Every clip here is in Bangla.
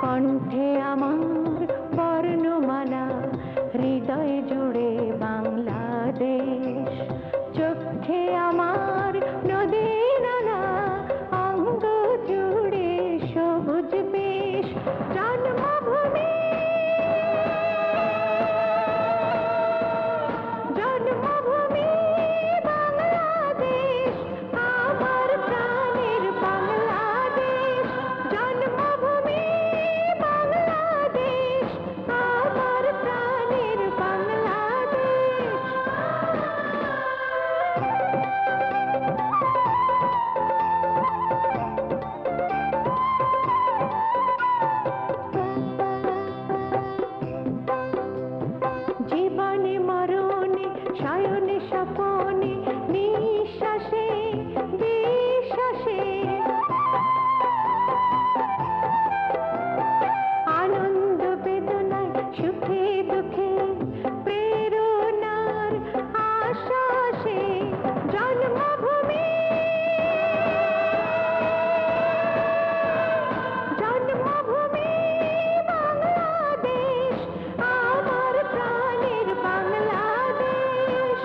কণ্ঠে আমার বর্ণমালা, হৃদয় জুড়ে বাংলাদেশ। চোখে আমার নদী নালা, অঙ্গ জুড়ে সবুজ বেশ। জন্মভূমি জন্মভূমি বাংলাদেশ, আমার প্রাণের বাংলাদেশ। জন্মভূমি বাংলাদেশ, আমার প্রাণের বাংলাদেশ। জীবনে মরণে শয়নে স্বপনে, নিঃশ্বাসে বিশ্বাসে, আনন্দ বেদনায় সুখে দুঃখে, প্রেরণার আশ্বাসে। জন্মভূমি জন্মভূমি বাংলাদেশ, আমার প্রাণের বাংলাদেশ।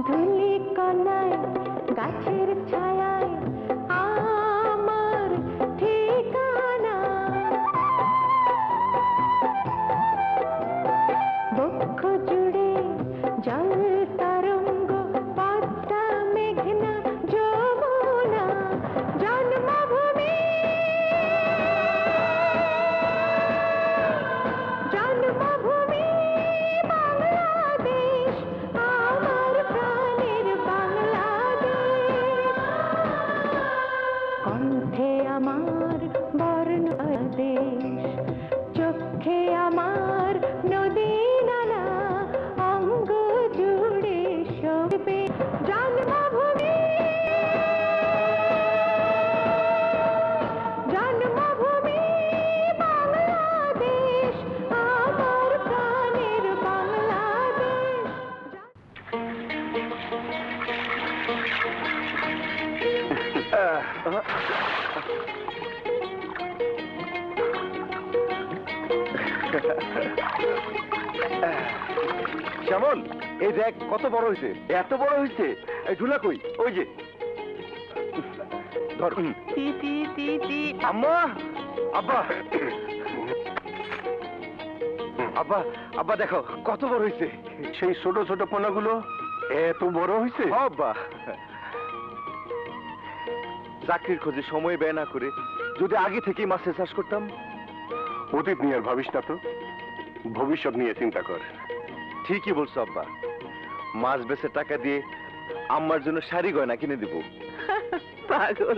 ধুলি কণায় গাছের ছায়ায় আমার ঠিকানা, বক্ষ জুড়ে জল তরঙ্গ, পদ্মা মেঘনা যমুনা। জন্মভূমি জন্মভূমি বাংলাদেশ, আমার প্রাণের বাংলাদেশ। কণ্ঠে আমার বর্ণদেশ, চোখে আমার নদী নালা, অঙ্গ জুড়ে সবে। জন্মভূমি জন্মভূমি বাংলাদেশ, আমার প্রাণের বাংলাদেশ। শ্যামল, এই দেখ কত বড় হয়েছে। এত বড় হয়েছে? এই ঝুলা কই? ওই যে ধর। আম্মা, আব্বা, আব্বা, আব্বা দেখো কত বড় হয়েছে। সেই ছোট ছোট পোনাগুলো এত বড় হয়েছে? আব্বা, চাকরির খোঁজে সময় ব্যয় না করে যদি আগে থেকেই মাছের চাষ করতাম। অতীত নিয়ে আর ভাবিস না তো, ভবিষ্যৎ নিয়ে চিন্তা কর। ঠিকই বলছো আব্বা, মাছ বেচে টাকা দিয়ে আম্মার জন্য শাড়ি গয়না কিনে দিব। পাগল।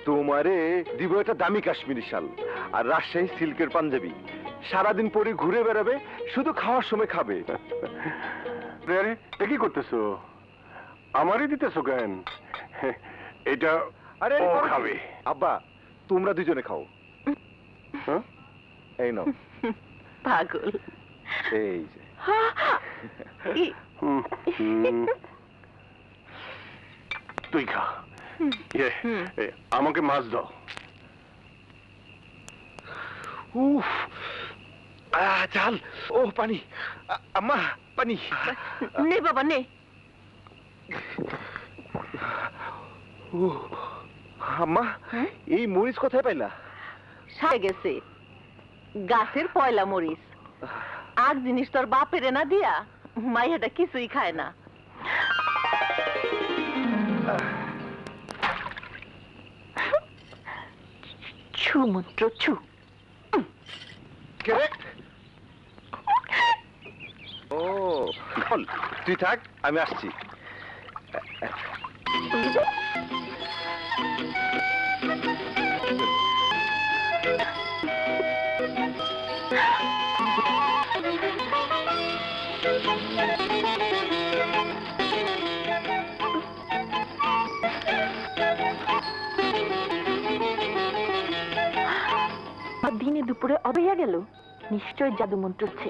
তোমারে দিব একটা দামি কাশ্মীরি শাল আর রাজশাহী সিল্কের পাঞ্জাবি। সারাদিন পরে ঘুরে বেড়াবে, শুধু খাওয়ার সময় খাবে। আরে এ কি করতেছো? আমারই দিতেছো কেন? এটা আরে ও খাবে। আব্বা, তোমরা দুজনে খাও। হ্যাঁ? এই নাও। পাগল। এই যে তুই খা। আমাকে মাছ দাও। উফ, চাল। ও পানি। আম্মা, পানি। নে বাবা নে। আম্মা, এই মরিচ কোথায় পাইলা? সারে গেছে, গাছের পয়লা মরিচ। আর জিনিস তোর বাপেরে না দিয়া মাইয়াটা কিছুই খায় না। ছু মন্ত্র ছু। ও বল, তুই থাক, আমি আসছি। দিনে দুপুরে অবইয়া গেল, নিশ্চয় জাদু মন্ত্র হচ্ছে।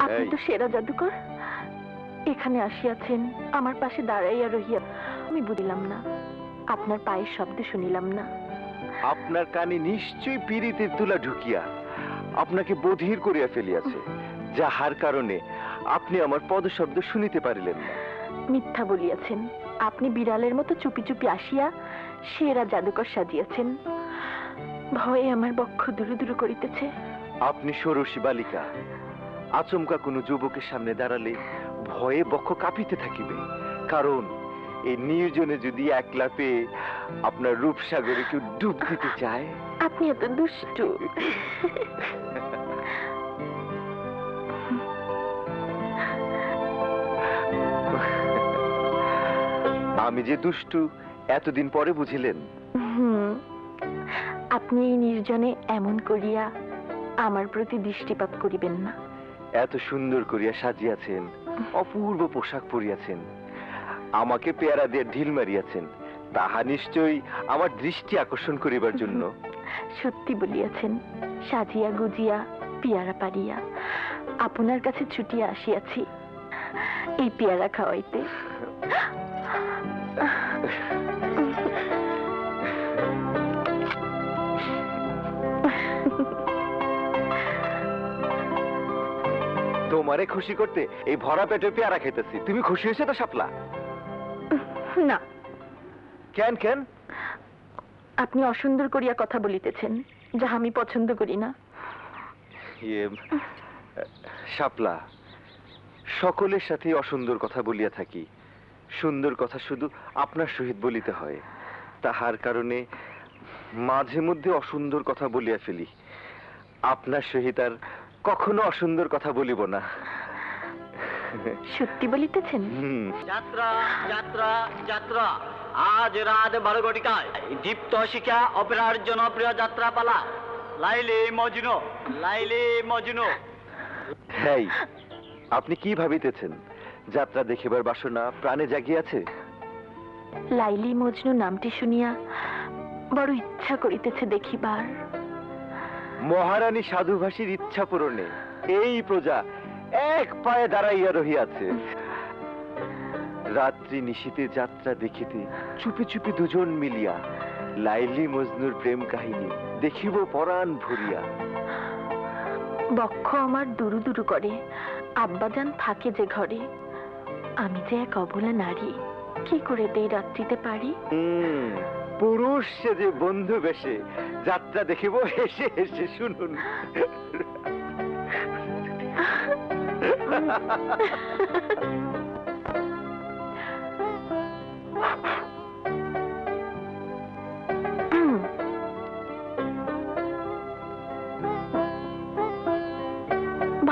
আপনি তো সেরা জাদুকর, এখানে আসিয়াছেন আমার পাশে দাঁড়াইয়া রহিয়া। আমি বুঝিলাম না, আপনার পায়ের শব্দ শুনিলাম না। আপনার কানে নিশ্চয়ই পীড়িতের তুলা ঢুকিয়া আপনাকে বধির করিয়া ফেলিয়াছে, যাহার কারণে আপনি আমার পদশব্দ শুনিতে পারিলেন না। মিথ্যা বলিয়াছেন। আপনি বিড়ালের মতো চুপি চুপি আসিয়া সেরা জাদুকর সাজিয়াছেন। ভয়ে আমার বক্ষ দুরু দুরু করিতেছে। আপনি ষোড়শী বালিকা, আচমকা কোনো যুবকের সামনে দাঁড়ালে ভয়ে বক্ষ কাঁপিতে থাকিবে, কারণ এই নির্জনে যদি একলা পেয়ে আপনার রূপসাগরে কেউ ডুব দিতে চায়। আপনি এত দুষ্টু। আমি যে দুষ্টু এতদিন পরে বুঝিলেন। আপনি এই নির্জনে এমন করিয়া আমার প্রতি দৃষ্টিপাত করিবেন না। এত সুন্দর করিয়া সাজিয়াছেন, অপূর্ব পোশাক পরিয়াছেন, আমাকে পেয়ারা দিয়ে ঢিল মারিয়াছেন, তাহা নিশ্চয়ই আমার দৃষ্টি আকর্ষণ করিবার জন্য। সত্যি বলিয়াছেন। সাজিয়া গুজিয়া পেয়ারা পারিয়া আপনার কাছে ছুটিয়া আসিয়াছি এই পেয়ারা খাওয়াইতে। তোমারে খুশি করতে এই ভরা পেটে পেয়ারা খেতেছি। তুমি খুশি হয়েছে তো শাপলা? না। কেন কেন? আপনি অসুন্দর করিয়া কথা বলিতেছেন, যাহা আমি পছন্দ করি না। শাপলা, সকলের সাথে অসুন্দর কথা বলিয়া থাকি। সুন্দর কথা শুধু আপনার সহিত বলিতে হয়, তাহার কারণে মাঝে মধ্যে অসুন্দর কথা বলিয়া ফেলি। আপনার সহিত আর কখনো অসুন্দর কথা বলিব না। সত্যি বলিতেছেন? যাত্রা যাত্রা যাত্রা আজ রাত 12 ঘটিকায় দীপ্ত শিখা অপেরার জনপ্রিয় যাত্রাপালা লাইলি মজনু। লাইলি মজনু। হ্যাঁ, আপনি কি ভাবিতেছেন? যাত্রা দেখিবার বাসনা প্রাণে জাগিয়াছে? লাইলি মজনু নামটি শুনিয়া বড় ইচ্ছা করিতেছে দেখিবার। মহারানী সাধুভাষীর ইচ্ছা পূরণে এই প্রজা এক পায়ে দাঁড়াইয়া রহিয়াছে। রাত্রি নিশীতে যাত্রা দেখিতে চুপি চুপি দুজন মিলিয়া লাইলি মজনুর প্রেম কাহিনী দেখিব পরাণ ভরিয়া। বক্ষ আমার দুরু দুরু করে। আব্বাজান থাকে যে ঘরে, আমি যে এক অবলা নারী, কি করে দেই রাত্রিতে পারি? পুরুষ সে যে বন্ধু বেশে যাত্রা দেখিব হেসে হেসে শুনুন।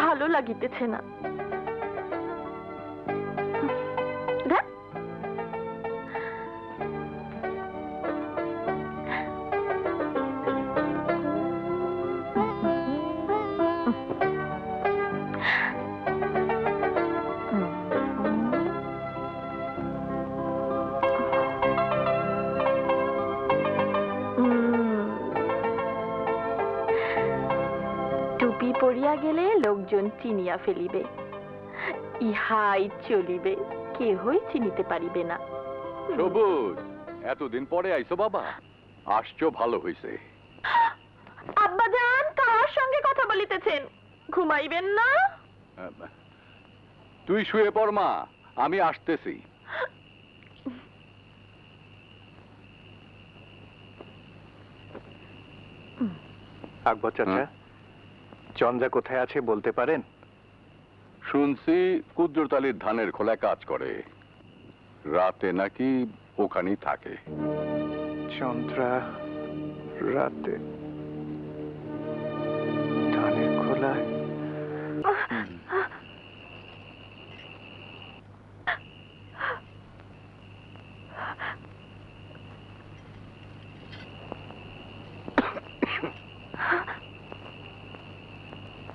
ভালো লাগিতেছে না। টুপি পরিয়া গেলে লোকজন চিনিয়া ফেলিবে, ইহাই চলিবে, কেহই চিনিতে পারিবে না। সবুজ, এতদিন পরে আইছো বাবা, আসছো ভালো হইছে। আব্বাজান কার সঙ্গে কথা বলিতেছেন? ঘুমাইবেন না? তুই শুয়ে পড় মা, আমি আসতেছি। আকবর চাচা, চন্দ্রা কোথায় আছে বলতে পারেন? শুনছি কুদ্রতালির ধানের খোলায় কাজ করে, রাতে নাকি ওখানেই থাকে। চন্দ্রা রাতে ধানের খোলায়?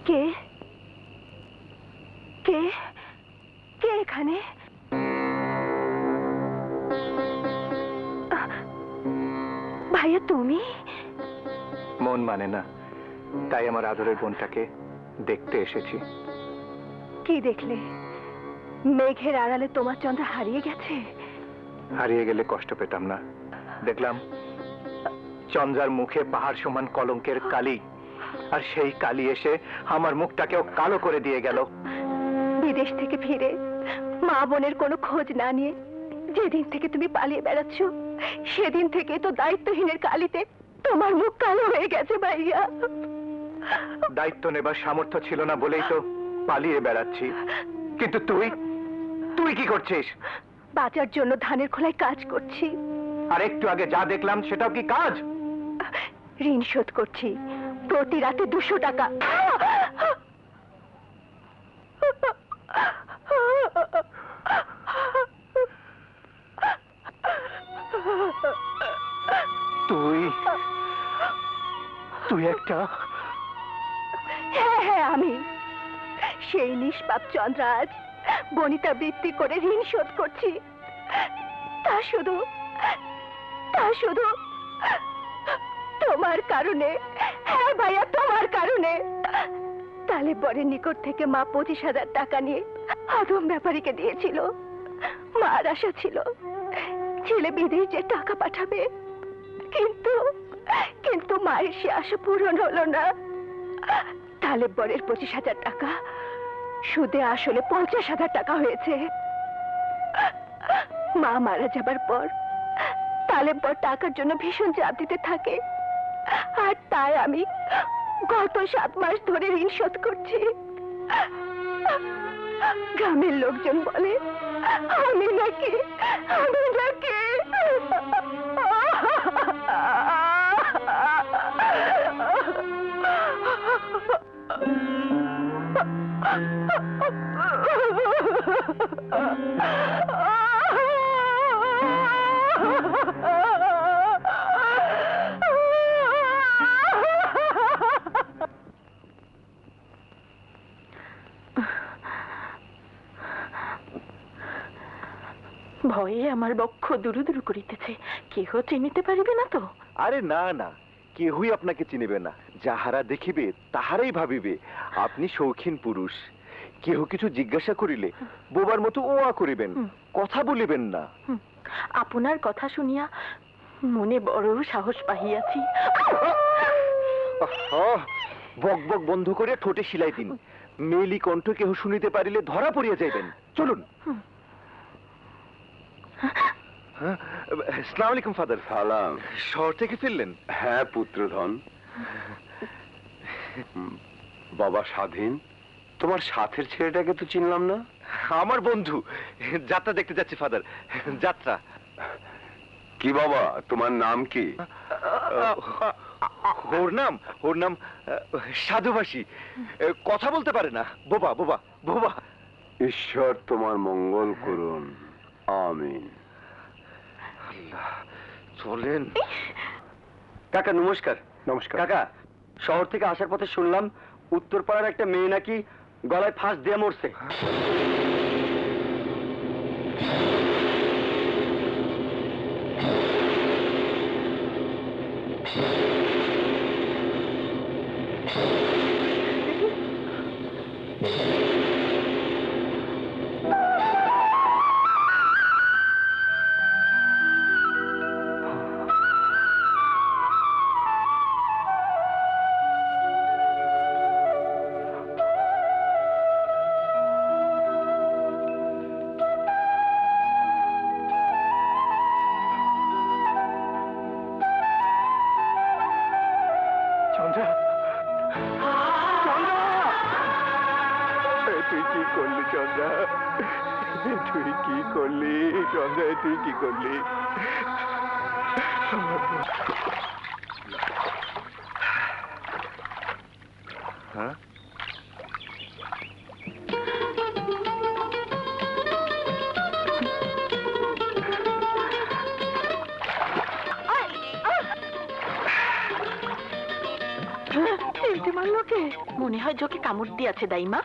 কে কে কে এখানে? ভাইয়া তুমি? মন মানে না, তাই আমার আদরের বোনটাকে দেখতে এসেছি। কি দেখলে? মেঘের আড়ালে তোমার চন্দ্র হারিয়ে গেছে? হারিয়ে গেলে কষ্ট পেতাম না। দেখলাম চন্দ্রার মুখে পাহাড় সমান কলঙ্কের কালি, আর সেই কালি এসে আমার মুখটাকেও কালো করে দিয়ে গেল। বিদেশ থেকে ফিরে মা বোনের কোনো খোঁজ না নিয়ে যেদিন থেকে তুমি পালিয়ে বেড়াচ্ছ, সেদিন থেকে তো দায়িত্বহীনের কালিতে তোমার মুখ কালো হয়ে গেছে ভাইয়া। দায়িত্ব নেবার সামর্থ্য ছিল না বলেই তো পালিয়ে বেড়াচ্ছি। কিন্তু তুই তুই কি করছিস? বাঁচার জন্য ধানের খোলায় কাজ করছি। আর একটু আগে যা দেখলাম সেটাও কি কাজ? ঋণ শোধ করছি, প্রতি রাতে 200 টাকা। তুই তুই একটা... হ্যাঁ হ্যাঁ, আমি সেই নিষ্পাপ চন্দ্রাজ বনিতা বৃত্তি করে ঋণ শোধ করছি। তা শুধু তোমার কারণে। হ্যাঁ ভাইয়া, তোমার কারণে। তালেব বরের নিকট থেকে মা 25,000 টাকা নিয়ে আদম ব্যাপারীকে দিয়েছিল। মার আশা ছিল ছেলে বিদেশ যে টাকা পাঠাবে, কিন্তু মায়ের সে আশা পূরণ হলো না। তালেব বরের 25,000 টাকা সুদে আসলে 50,000 টাকা হয়েছে। মা মারা যাবার পর তালেব বর টাকার জন্য ভীষণ চাপ দিতে থাকে, আর তাই আমি গত 7 মাস ধরে ঋণ শোধ করছি। গ্রামের লোকজন বলে আমি নাকি ভয়ে আমার বক্ষ দুরু দুরু করিতেছে। কেহ চিনিতে পারিবে না তো? আরে না না, কেহই আপনাকে চিনিবে না। যাহারা দেখিবে তাহারাই ভাবিবে আপনি শৌখিন পুরুষ। কেহ কিছু জিজ্ঞাসা করিলে বোবার মতো ওয়া করিবেন, কথা বলিবেন না। আপনার কথা শুনিয়া মনে বড় সাহস পাইয়াছি। বক বক বন্ধ করে ঠোঁটে সিলাই দিন। মেলি কণ্ঠ কেহ শুনিতে পারিলে ধরা পড়িয়া যাইবেন। চলুন। আসসালামু আলাইকুম ফাদার। সালাম। শহর থেকে ফিরলেন? হ্যাঁ পুত্রধন। বাবা স্বাধীন, তোমার সাথের ছেলেটাকে তো চিনলাম না। আমার বন্ধু, যাত্রা দেখতে যাচ্ছে ফাদার। যাত্রা। কি বাবা, তোমার নাম কি? ওর নাম সাধুবাসী। কথা বলতে পারে না। বোবা বোবা বোবা। ঈশ্বর তোমার মঙ্গল করুন, আমিন। চলেন। কাকা নমস্কার। নমস্কার। কাকা, শহর থেকে আসার পথে শুনলাম উত্তরপাড়ার একটা মেয়ে নাকি গলায় ফাঁস দিয়ে মরছে। চন্দ্রা, চন্দ্রা, তুই কি করলি চন্দ্রা? তুই কি করলি চন্দ্রা? তুই কি করলি? হ্যাঁ, মনে হয় জোকে কামড় দিয়েছে দাইমা।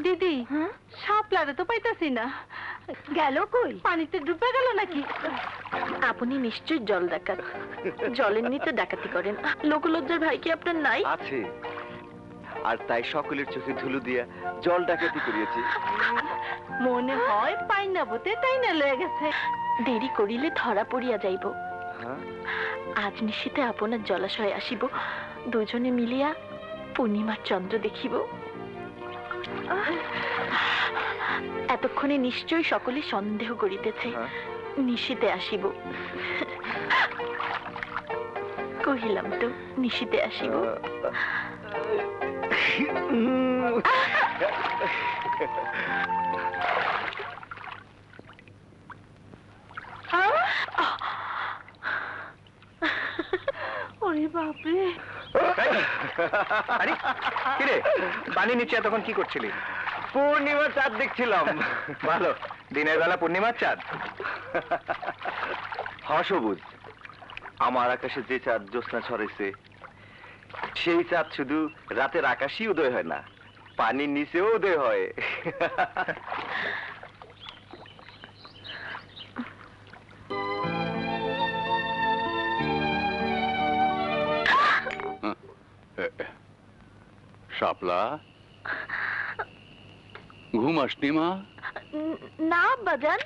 দিদি শাপলারে তো পাইতাছি না, গেল কই? পানিতে ডুবে গেল নাকি? আপনি নিশ্চয়ই জল ডাকাত, জলের নিতে ডাকাতি করেন। লোকলজ্জার ভাই কি আপনার নাই? আছে, আর তাই সকলের চোখে ধুলো দিয়া জল ডাকাতি করিয়েছি। মনে হয় পাইনা বতে তাই না লয়ে গেছে। দেরি করিলে ধরা পড়িয়া যাইব। হ্যাঁ? আজ নিশীতে আপনার জলাশয়ে আসিব, দুজনে মিলিয়া পূর্ণিমার চন্দ্র দেখিব। এতক্ষণে নিশ্চয়ই সকলে সন্দেহ করিতেছে, হ্যাঁ? নিশীতে আসিব। কহিলাম তো নিশীতে আসিব। ওরে বাপরে! আরে কিরে, পানি নিচে এতক্ষণ কি করছিলি? পূর্ণিমার চাঁদ দেখছিলাম। ভালো, দিনের বেলা পূর্ণিমার চাঁদ। সবুজ, আমার আকাশে যে চাঁদ জ্যোৎস্না ছড়াইছে, সেই চাঁদ শুধু রাতের আকাশই উদয় হয় না, পানির নিচেও উদয় হয়। শাপলা, ঘুম আসনি মা? না বাজান,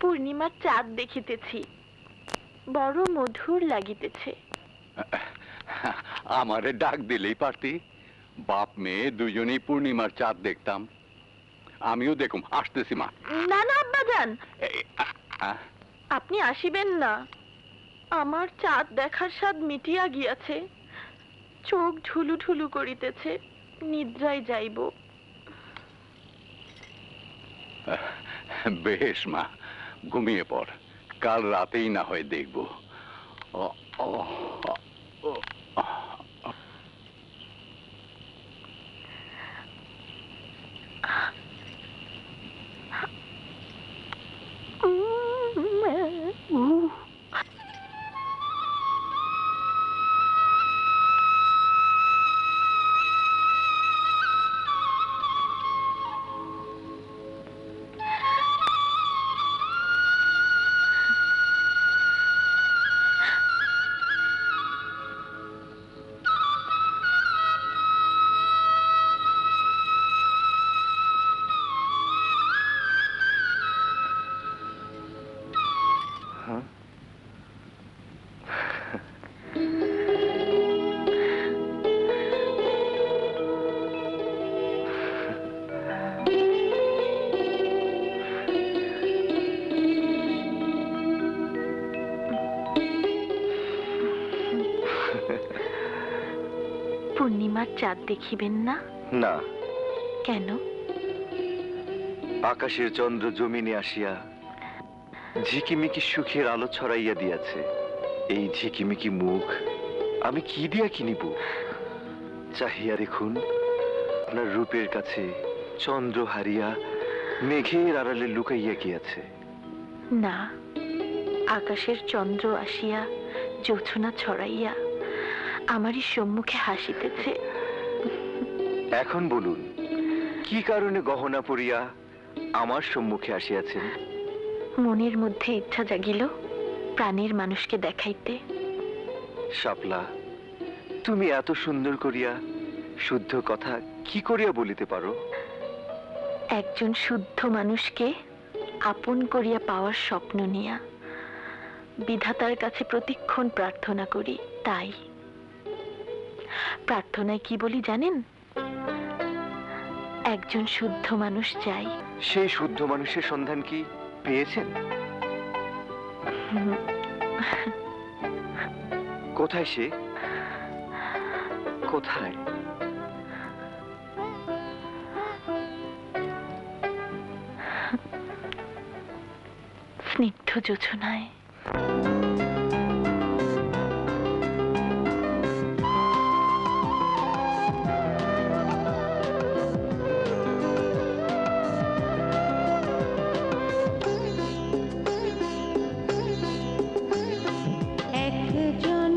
পূর্ণিমার চাঁদ দেখিতেছি, বড় মধুর লাগিতেছে। আমারে ডাক দিলেই পারতি, বাপ মেয়ে দুজনেই পূর্ণিমার চাঁদ দেখতাম। আমিও দেখুম, আসতেছি মা। না না আব্বাজান, আ? আপনি আসিবেন না। আমার চাঁদ দেখার স্বাদ মিটিয়া গিয়াছে, চোখ ঢুলু ঢুলু করিতেছে, নিদ্রায় যাইব। বেশ মা, ঘুমিয়ে পড়, কাল রাতেই না হয় দেখব। হ্যাঁ? পূর্ণিমার চাঁদ দেখিবেন না? না, কেন? আকাশের চন্দ্র জমিনে আসিয়া ঝিকিমিকি সুখের আলো ছড়াইয়া দিয়াছে। এই ঝিকিমিকি মুখ আমি কি দিয়া কিনিব? চাহিয়া দেখুন, আপনার রূপের কাছে চন্দ্র হারিয়া মেঘের আড়ালে লুকাইয়া গিয়াছে। না, আকাশের চন্দ্র আসিয়া জোছনা ছড়াইয়া আমারই সম্মুখে হাসিতেছে। এখন বলুন, কি কারণে গহনা পরিয়া আমার সম্মুখে আসিয়াছেন? মনের মধ্যে ইচ্ছা জাগিল প্রাণের মানুষকে দেখাইতে। শাপলা, তুমি এত সুন্দর করিয়া শুদ্ধ কথা কি করিয়া বলিতে পারো? একজন শুদ্ধ মানুষকে আপন করিয়া পাওয়ার স্বপ্ন নিয়া বিধাতার কাছে প্রতিক্ষণ প্রার্থনা করি। তাই প্রার্থনায় কি বলি জানেন? একজন শুদ্ধ মানুষ চাই। সেই শুদ্ধ মানুষের সন্ধান কি পেয়েছেন? কোথায় সে? কোথায়? স্নিগ্ধ যোছনায়। একজন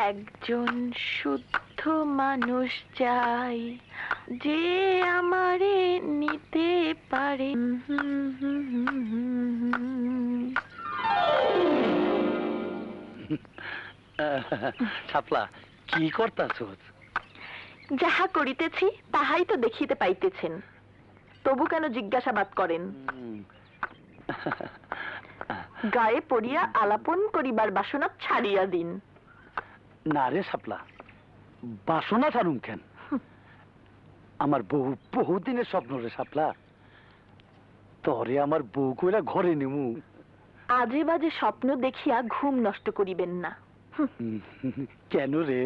একজন শুদ্ধ মানুষ চাই যে আমারে নিতে পারে। শাপলা কি করতাছোস? যাহা করিতেছি তাহাই তো দেখিতে পাইতেছেন, তবু কেন জিজ্ঞাসাবাদ করেন? গায়ে পড়িয়া আলাপন করিবার বাসনা ছাড়িয়া দিন। না রে শাপলা, বাসনা ছাড়ুন কেন? আমার বহুদিনের স্বপ্ন রে শাপলা, তরে আমার বউ কইরা ঘরে নেমু। আজে বাজে স্বপ্ন দেখিয়া ঘুম নষ্ট করিবেন না। কেন রে?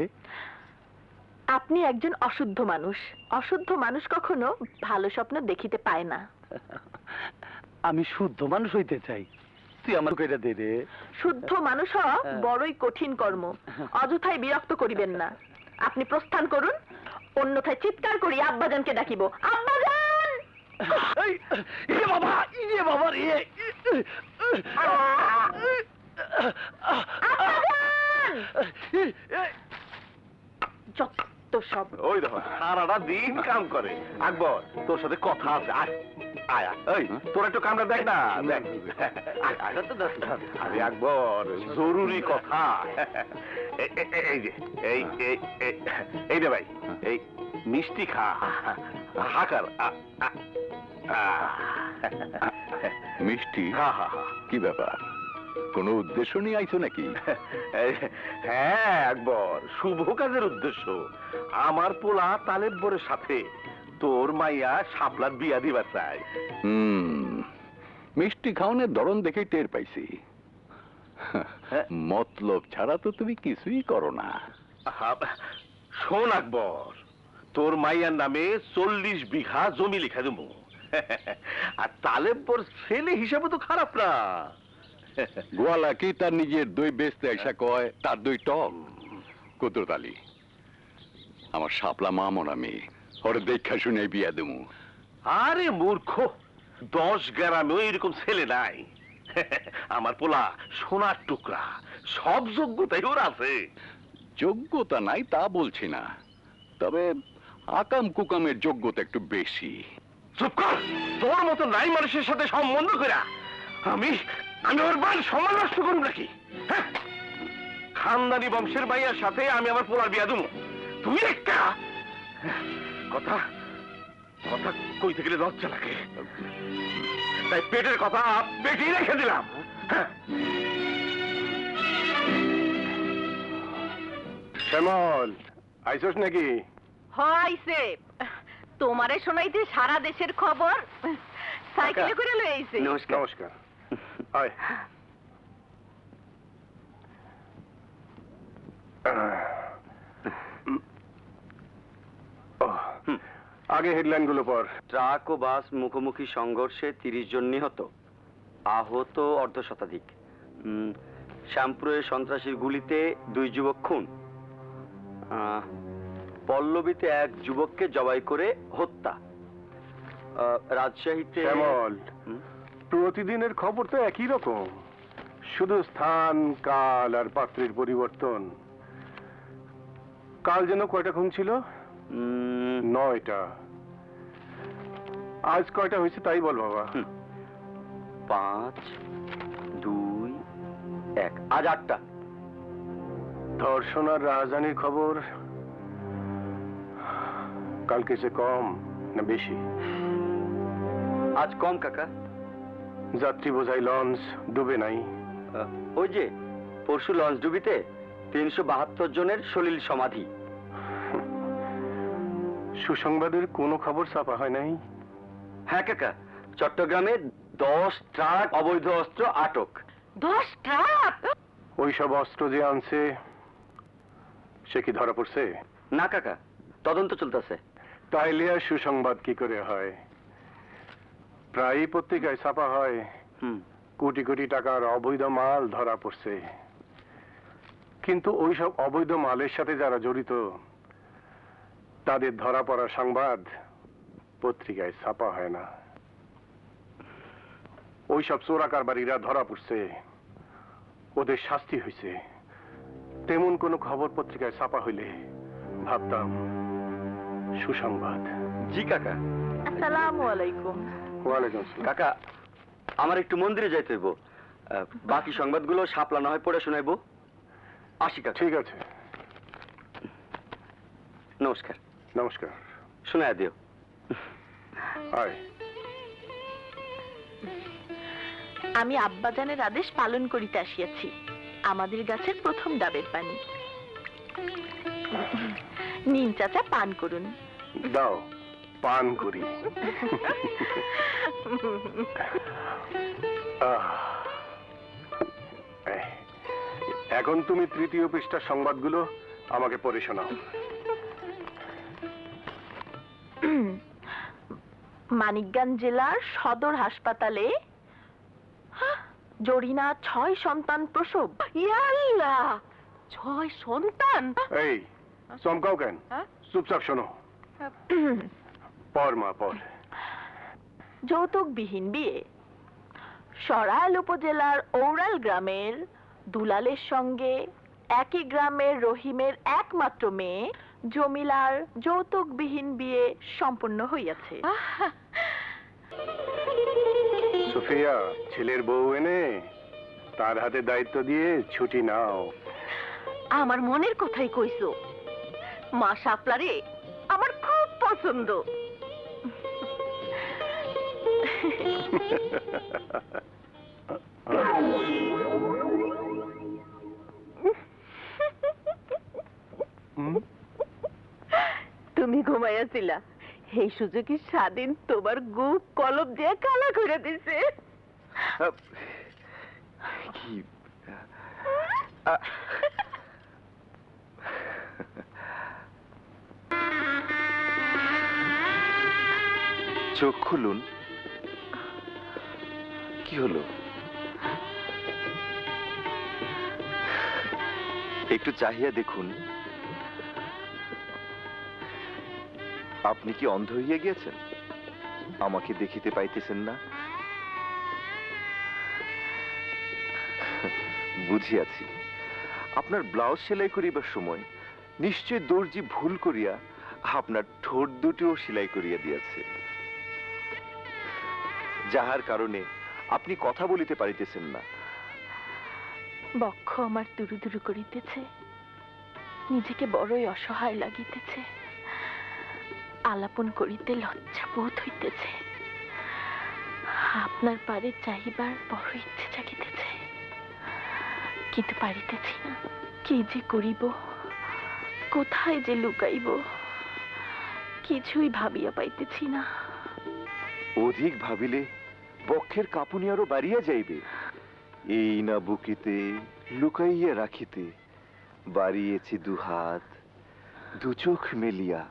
আপনি একজন অশুদ্ধ মানুষ, অশুদ্ধ মানুষ কখনো ভালো স্বপ্ন দেখিতে পায় না। আমি শুদ্ধ মানুষ হইতে চাই, তুই আমার কইরা দে রে। শুদ্ধ মানুষ হওয়া বড়ই কঠিন কর্ম, অযথাই বিরক্ত করিবেন না। আপনি প্রস্থান করুন, অন্যথায় চিৎকার করি আব্বাজানকে ডাকিব। আব্বাজান! ইয়ে বাবা, ইয়ে বাবা রে! যত সব। ওই দেখো সারাটা দিন কাম করে। আকবর, তোর সাথে কথা আছে। আয় আয়, তোর একটু কামটা দেখ না। দেখ, আরে আকবর, জরুরি কথা। এই যে এই রে ভাই, এই মিষ্টি খা, হাকার। মিষ্টি? হ্যাঁ হ্যাঁ হ্যাঁ। কি ব্যাপার, কোনো উদ্দেশ্য নিয়ে আইছো নাকি? হ্যাঁ আকবর, শুভ কাজের উদ্দেশ্য। আমার পোলা তালেবরের সাথে তোর মাইয়া শাপলার বিয়া দিবার চাই। মিষ্টি খাওয়ানোর ধরন দেখে টের পাইছি, মতলব ছাড়া তো তুমি কিছুই করো না। শোন আকবর, তোর মাইয়ার নামে 40 বিঘা জমি লিখা দেবো। আর তালেবর ছেলে হিসাবে তো খারাপ না। গোয়ালা কি তার নিজের দই বেচতে আইসা কয় তার দই টক? কুদরত আলী আমার শাপলা মামন, আমি ওর দেখা শুনে বিয়া দেবো। আরে মূর্খ, 10 গ্রামেও এরকম ছেলে নাই। আমার পোলা সোনার টুকরা, সব যোগ্যতাই ওর আছে। যোগ্যতা নাই তা বলছি না, তবে আকাম কুকামের যোগ্যতা একটু বেশি। চুপ কর, তোর মতো নাই মানুষের সাথে সম্বন্ধ করা আমি ওর বাড়ি সম্মান নষ্ট করব নাকি? হ্যাঁ, খানদানি বংশের ভাইয়ার সাথে আমি আমার পোলার বিয়া দেবো। তুই একটা কথা কথা কইতে গেলে লজ্জা লাগে, তাই পেটের কথা পেটেই রেখে দিলাম। শ্যামল, আইসোস নাকি? হইছে তোমারে শোনাইতে সারা দেশের খবর সাইকেলে করে লই আইছে। নমস্কার। আয়। আগে হেডলাইন গুলো পর। ট্রাক ও বাস মুখোমুখি সংঘর্ষে 30 জন নিহত, আহত অর্ধশতাধিক। শ্যামপুরে সন্ত্রাসীর গুলিতে 2 যুবক খুন। পল্লবীতে এক যুবককে জবাই করে হত্যা। রাজশাহীতে শ্যামল, হুম? প্রতিদিনের খবর তো একই রকম, শুধু স্থান, কাল আর পাত্রের পরিবর্তন। কাল যেন কয়টা খুন ছিল? 9টা। আজ কয়টা হয়েছে তাই বল বাবা। 5, 2, 1, আজ 8টা। ধর্ষণ আর রাজধানীর খবর কালকে সে কম না বেশি? আজ কম কাকা। যাত্রী বোঝাই লঞ্চ ডুবে নাই। ওই যে পরশু লঞ্চ ডুবিতে 372 জনের সলিল সমাধি। সুসংবাদের কোনো খবর ছাপা হয় নাই? হ্যাঁ কাকা, চট্টগ্রামে 10 ট্রাক অবৈধ অস্ত্র আটক। 10 ট্রাক? ওইসব অস্ত্র যে আনছে সে কি ধরা পড়ছে? না কাকা, তদন্ত চলতেছে। তাইলে আর সুসংবাদ কি করে হয়? প্রায়ই পত্রিকায় ছাপা হয় কোটি কোটি টাকার অবৈধ মাল ধরা পড়ছে, কিন্তু ওইসব অবৈধ মালের সাথে যারা জড়িত তাদের ধরা পড়ার সংবাদ পত্রিকায় ছাপা হয় না। ওইসব চোরাকারবারীরা ধরা পড়ছে, ওদের শাস্তি হয়েছে, তেমন কোনো খবর পত্রিকায় ছাপা হইলে ভাবতাম সুসংবাদ। জি কাকা। আসসালামু আলাইকুম। ওয়ালাইকুম আসসালাম। কাকা, আমার একটু মন্দিরে যাইতে হইব, বাকি সংবাদগুলো শাপলা না হয় পড়ে শোনাইবো। আসি কাকা। ঠিক আছে, নমস্কার। নমস্কার। শোনায় দিও। আয়। আমি আব্বাজানের আদেশ পালন করিতে আসিয়াছি। আমাদের গাছের প্রথম ডাবের পানি। নিন চাচা, পান করুন। দাও পান করি। এখন তুমি তৃতীয় পৃষ্ঠার সংবাদগুলো আমাকে পড়ে শোনাও। মানিকগঞ্জ জেলার সদর হাসপাতালে জরিনা 6 সন্তান প্রসব। ইয়াল্লাহ, 6 সন্তান? এই চমকাও কেন? চুপচাপ শোনো। পড় মা পড়। যৌতুকবিহীন বিয়ে। সরাইল উপজেলার ঔরাল গ্রামের দুলালের সঙ্গে একই গ্রামের রহিমের একমাত্র মেয়ে জমিলার যৌতুকবিহীন বিয়ে সম্পন্ন হইয়াছে। সুফিয়া, ছেলের বউ এনে তার হাতে দায়িত্ব দিয়ে ছুটি নাও। আমার মনের কথাই কইছো। মা শাপলারে আমার খুব পছন্দ। তুমি ঘুমাইয়াছিলা, এই সুযোগে স্বাধীন তোমার গুপ কলম দিয়ে কালা করে দিছে। কি চোখ খুলুন। কি হলো? একটু চাহিয়া দেখুন। আপনি কি অন্ধ হইয়া গিয়েছেন? আমাকে দেখিতে পাইতেছেন না? বুঝিয়াছি, আপনার ব্লাউজ সেলাই করিবার সময় নিশ্চয় দর্জি ভুল করিয়া আপনার ঠোঁট দুটিও সেলাই করিয়া দিয়াছে, যাহার কারণে আপনি কথা বলিতে পারিতেছেন না। বক্ষ আমার দুরু দুরু করিতেছে, নিজেকে বড়ই অসহায় লাগিতেছে, আলাপন করিতে লজ্জা বোধ হইতেছে, আপনার পারে চাহিবার বড় ইচ্ছে জাগিতেছে, কিন্তু পারিতেছি না। কি যে করিব, কোথায় যে লুকাইব, কিছুই ভাবিয়া পাইতেছি না। অধিক ভাবিলে বক্ষের কাঁপুনি আরো বাড়িয়া যাইবে। এই না বুকিতে লুকাইয়া রাখিতে বাড়িয়েছি দুহাত, দু চোখ মেলিয়া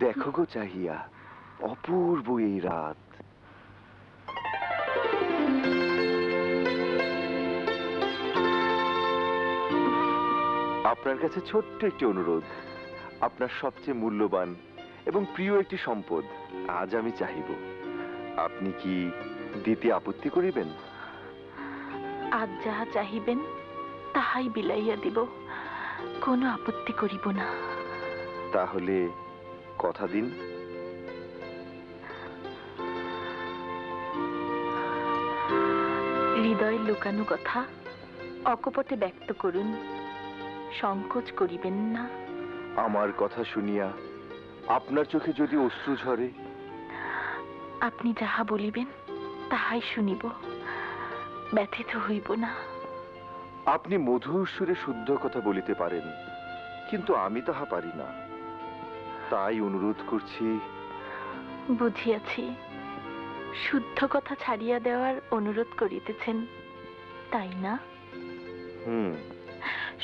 দেখো গো চাহিয়া অপূর্ব এই রাত। আপনার কাছে ছোট্ট একটি অনুরোধ, আপনার সবচেয়ে মূল্যবান এবং প্রিয় একটি সম্পদ আজ আমি চাহিব। আপনি কি দিতে আপত্তি করিবেন? আজ যাহা চাহিবেন তাহাই বিলাইয়া দিব, কোনো আপত্তি করিব না। তাহলে কথা দিন। হৃদয়ের লুকানো কথা অকপটে ব্যক্ত করুন, সংকোচ করিবেন না। আমার কথা শুনিয়া আপনার চোখে যদি অশ্রু ঝরে? আপনি যাহা বলিবেন তাহাই শুনিব, ব্যথিত হইব না। আপনি মধুর সুরে শুদ্ধ কথা বলিতে পারেন, কিন্তু আমি তাহা পারি না। তাই অনুরোধ করছি। বুঝিয়াছি, শুদ্ধ কথা ছাড়িয়া দেওয়ার অনুরোধ করিতেছেন, তাই না?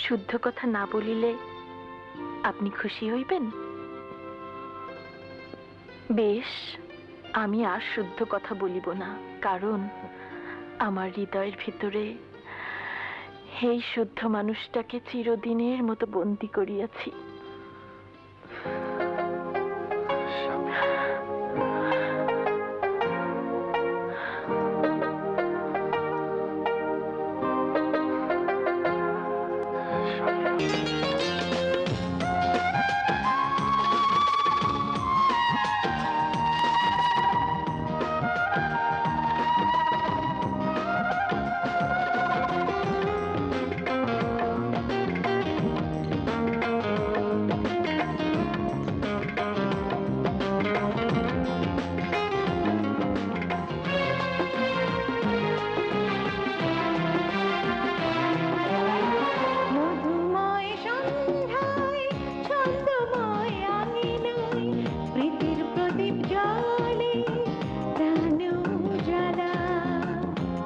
শুদ্ধ কথা না বলিলে আপনি খুশি হইবেন? বেশ, আমি আর শুদ্ধ কথা বলিব না, কারণ আমার হৃদয়ের ভিতরে এই শুদ্ধ মানুষটাকে চিরদিনের মতো বন্দী করিয়াছি।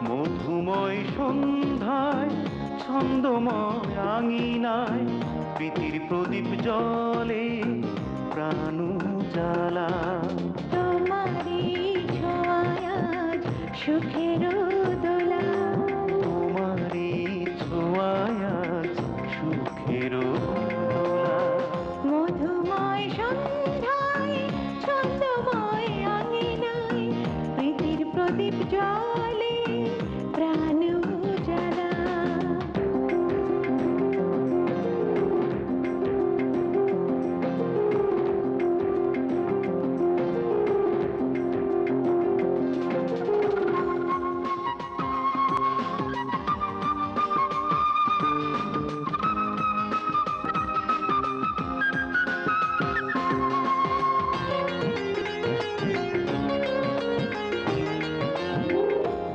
মধুময় সন্ধ্যায় ছন্দময় আঙিনায় প্রীতির প্রদীপ জ্বলে প্রাণ জ্বালা। তোমারি ছোঁয়ায় আজ সুখের দোলা, তোমারি ছোঁয়ায় আজ সুখের দোলা। মধুময় সন্ধ্যায় ছন্দময় আঙিনায় প্রীতির প্রদীপ জ্বলে প্রাণ জ্বালা।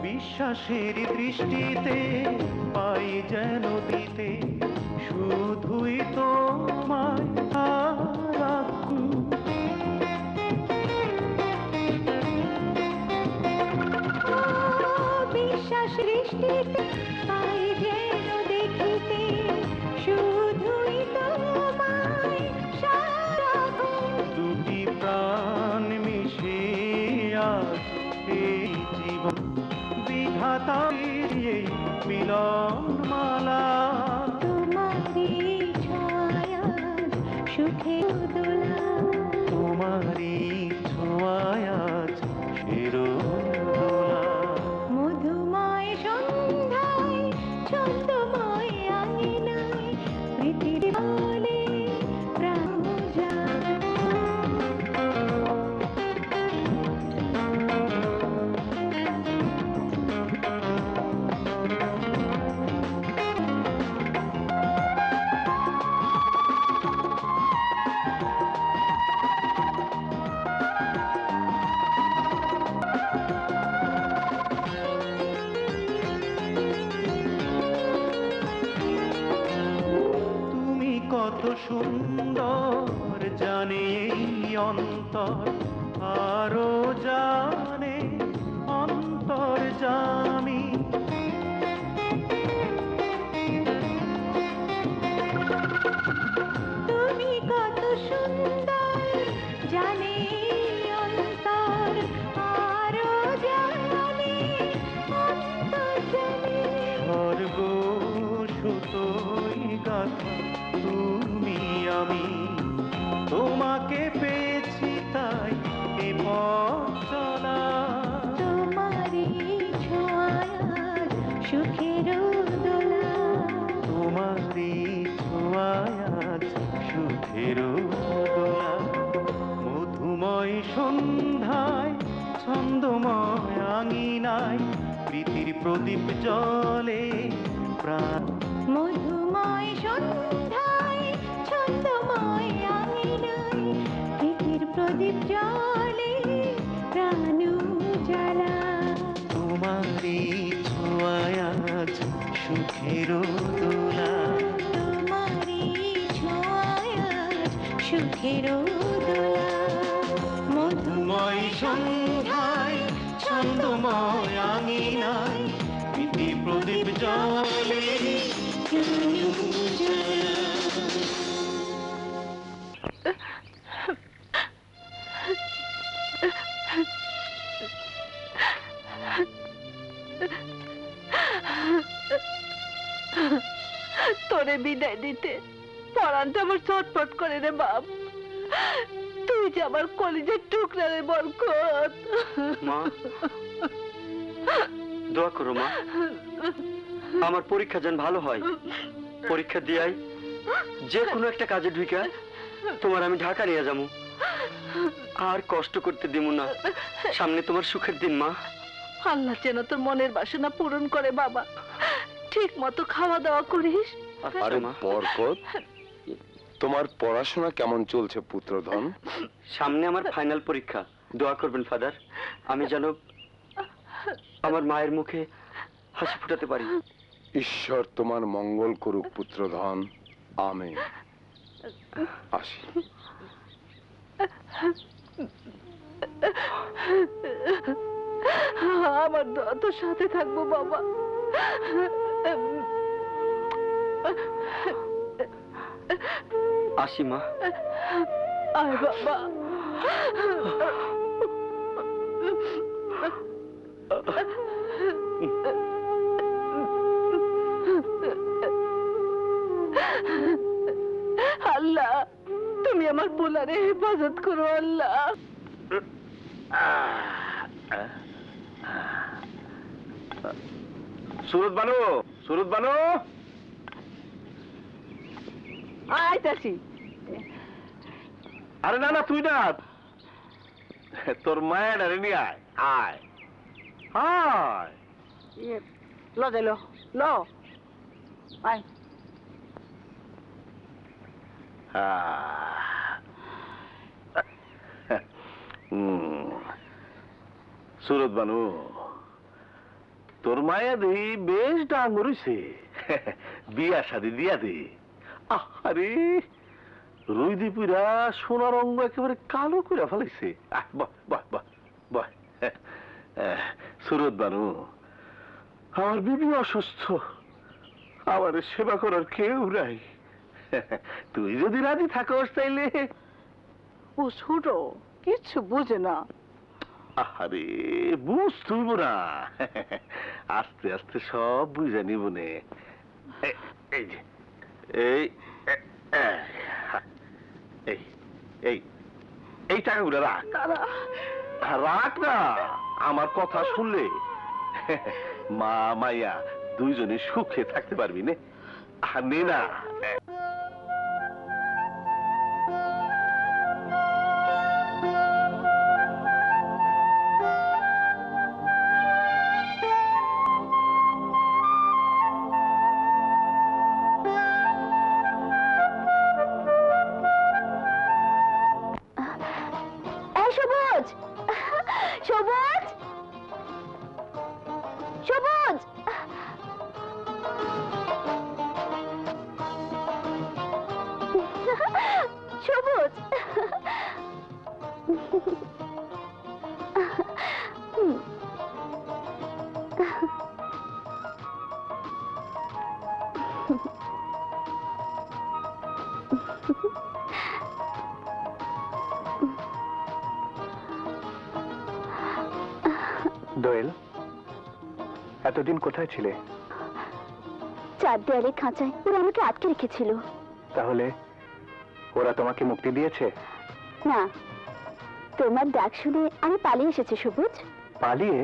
বিশ্বাসের দৃষ্টিতে পাই যেন দিতে শুধুই তোমায় আরাধু। বিশ্বাস দৃষ্টিতে পাই যেন দেখিতে শুধুই তোমায় সারাক্ষণ। দুটি প্রাণ মিশে আজ এই জীবন বিধাতার এই মিলন মালা। তোমারি ছোঁয়ায় আজ সুখের দোলা, তোমারি ছোঁয়ায় আজ শিরোদোলা। মধুময় সন্ধ্যায় ছন্দময় আঙিনায় প্রীতির বলে প্রাণ জ্বালা। তুমি কত সুন্দর জানে এই অন্তর, আরো জানে অন্তর জামি। তুমি কত সুন্দর জানে অন্তর, আরো জানে অন্তর জানে। স্বর্গ সুতোই গাথা তুমি আমি, মধুময় সন্ধ্যায় ছন্দময় আঙিনায় প্রীতির প্রদীপ জলে প্রাণ মধুময় সন্ধ্যায় ছন্দময় আঙিনায় প্রীতির প্রদীপ জ্বলে প্রাণ জ্বালা তোমারই ছোঁয়ায় আজ সুখের দোলা তোমারই ছোঁয়ায় আজ সুখের দোলা মধুময় সন্ধ্যায় ছন্দময় আঙিনায় প্রীতির প্রদীপ জলে প্রাণ জ্বালা। তোরে বিদায় দিতে পরানটা আমার ছটফট করে রে বাপ। তুই যে আমার কলিজার টুকরা রে বরকত। মা দোয়া করো মা, আমার পরীক্ষা যেন ভালো হয়। পরীক্ষা দিয়াই যে কোনো একটা কাজে ঢুকা তোমার আমি ঢাকা নিয়ে যাবো। আর কষ্ট করতে দিব না, সামনে তোমার সুখের দিন মা। আল্লাহ যেন তোর মনের বাসনা পূরণ করে বাবা। ঠিক মতো খাওয়া দাওয়া করিস। আরে মা, বরকত, তোমার পড়াশোনা কেমন চলছে পুত্রধন? সামনে আমার ফাইনাল পরীক্ষা, দোয়া করবেন ফাদার, আমি যেন আমার মায়ের মুখে হাসি ফুটাতে পারি। ঈশ্বর তোমার মঙ্গল করুক পুত্রধন, আমেন। আসি। আমার দোয়া তোর সাথে থাকবো বাবা। আসি মা। আয় বাবা। আল্লাহ তুমি আমার পোলারে হেফাজত করো আল্লাহ। সুরত বানু, সুরত বানু, আইতাছি। আরে না না তুই না, তোর মায়ের আরে নিয়ে আয়, আয় আয়। ল দিল ল আয়। সুরত বানু, তোর মায়া দেহি বেশ ডাঙ্গর হইছে, বিয়া শাদি দিয়া দে। আরে রুইদীপুরা সোনার অঙ্গ একেবারে কালো করে ফেলাইছে। বাহ বাহ বাহ বাহ। সুরত বানু, আমার বিবি অসুস্থ, আমার সেবা করার কেউ নাই। তুই যদি রাজি থাকস তাইলে। ও ছোট কিচ্ছু বুঝে না। আরে বুঝ তুইব না, আস্তে আস্তে সব বুঝে নিব নে। এই যে এই এই এই এই টাকাগুলো রাখ, রাখ না। আমার কথা শুনলে মা মাইয়া দুইজনে সুখে থাকতে পারবি নে। নে না। সবুজ সবুজ সবুজ, সবুজ। দোয়েল, এতদিন কোথায় ছিলে? চার দেয়ালে খাঁচায় ওরা আমাকে আটকে রেখেছিল। তাহলে ওরা তোমাকে মুক্তি দিয়েছে? না, তোমার ডাক শুনে আমি পালিয়ে এসেছি সবুজ। পালিয়ে?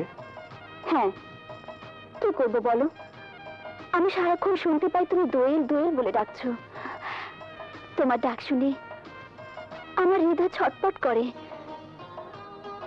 হ্যাঁ, কি করবো বলো? আমি সারাক্ষণ শুনতে পাই তুমি দোয়েল দোয়েল বলে ডাকছো। তোমার ডাক শুনে আমার হৃদয় ছটপট করে।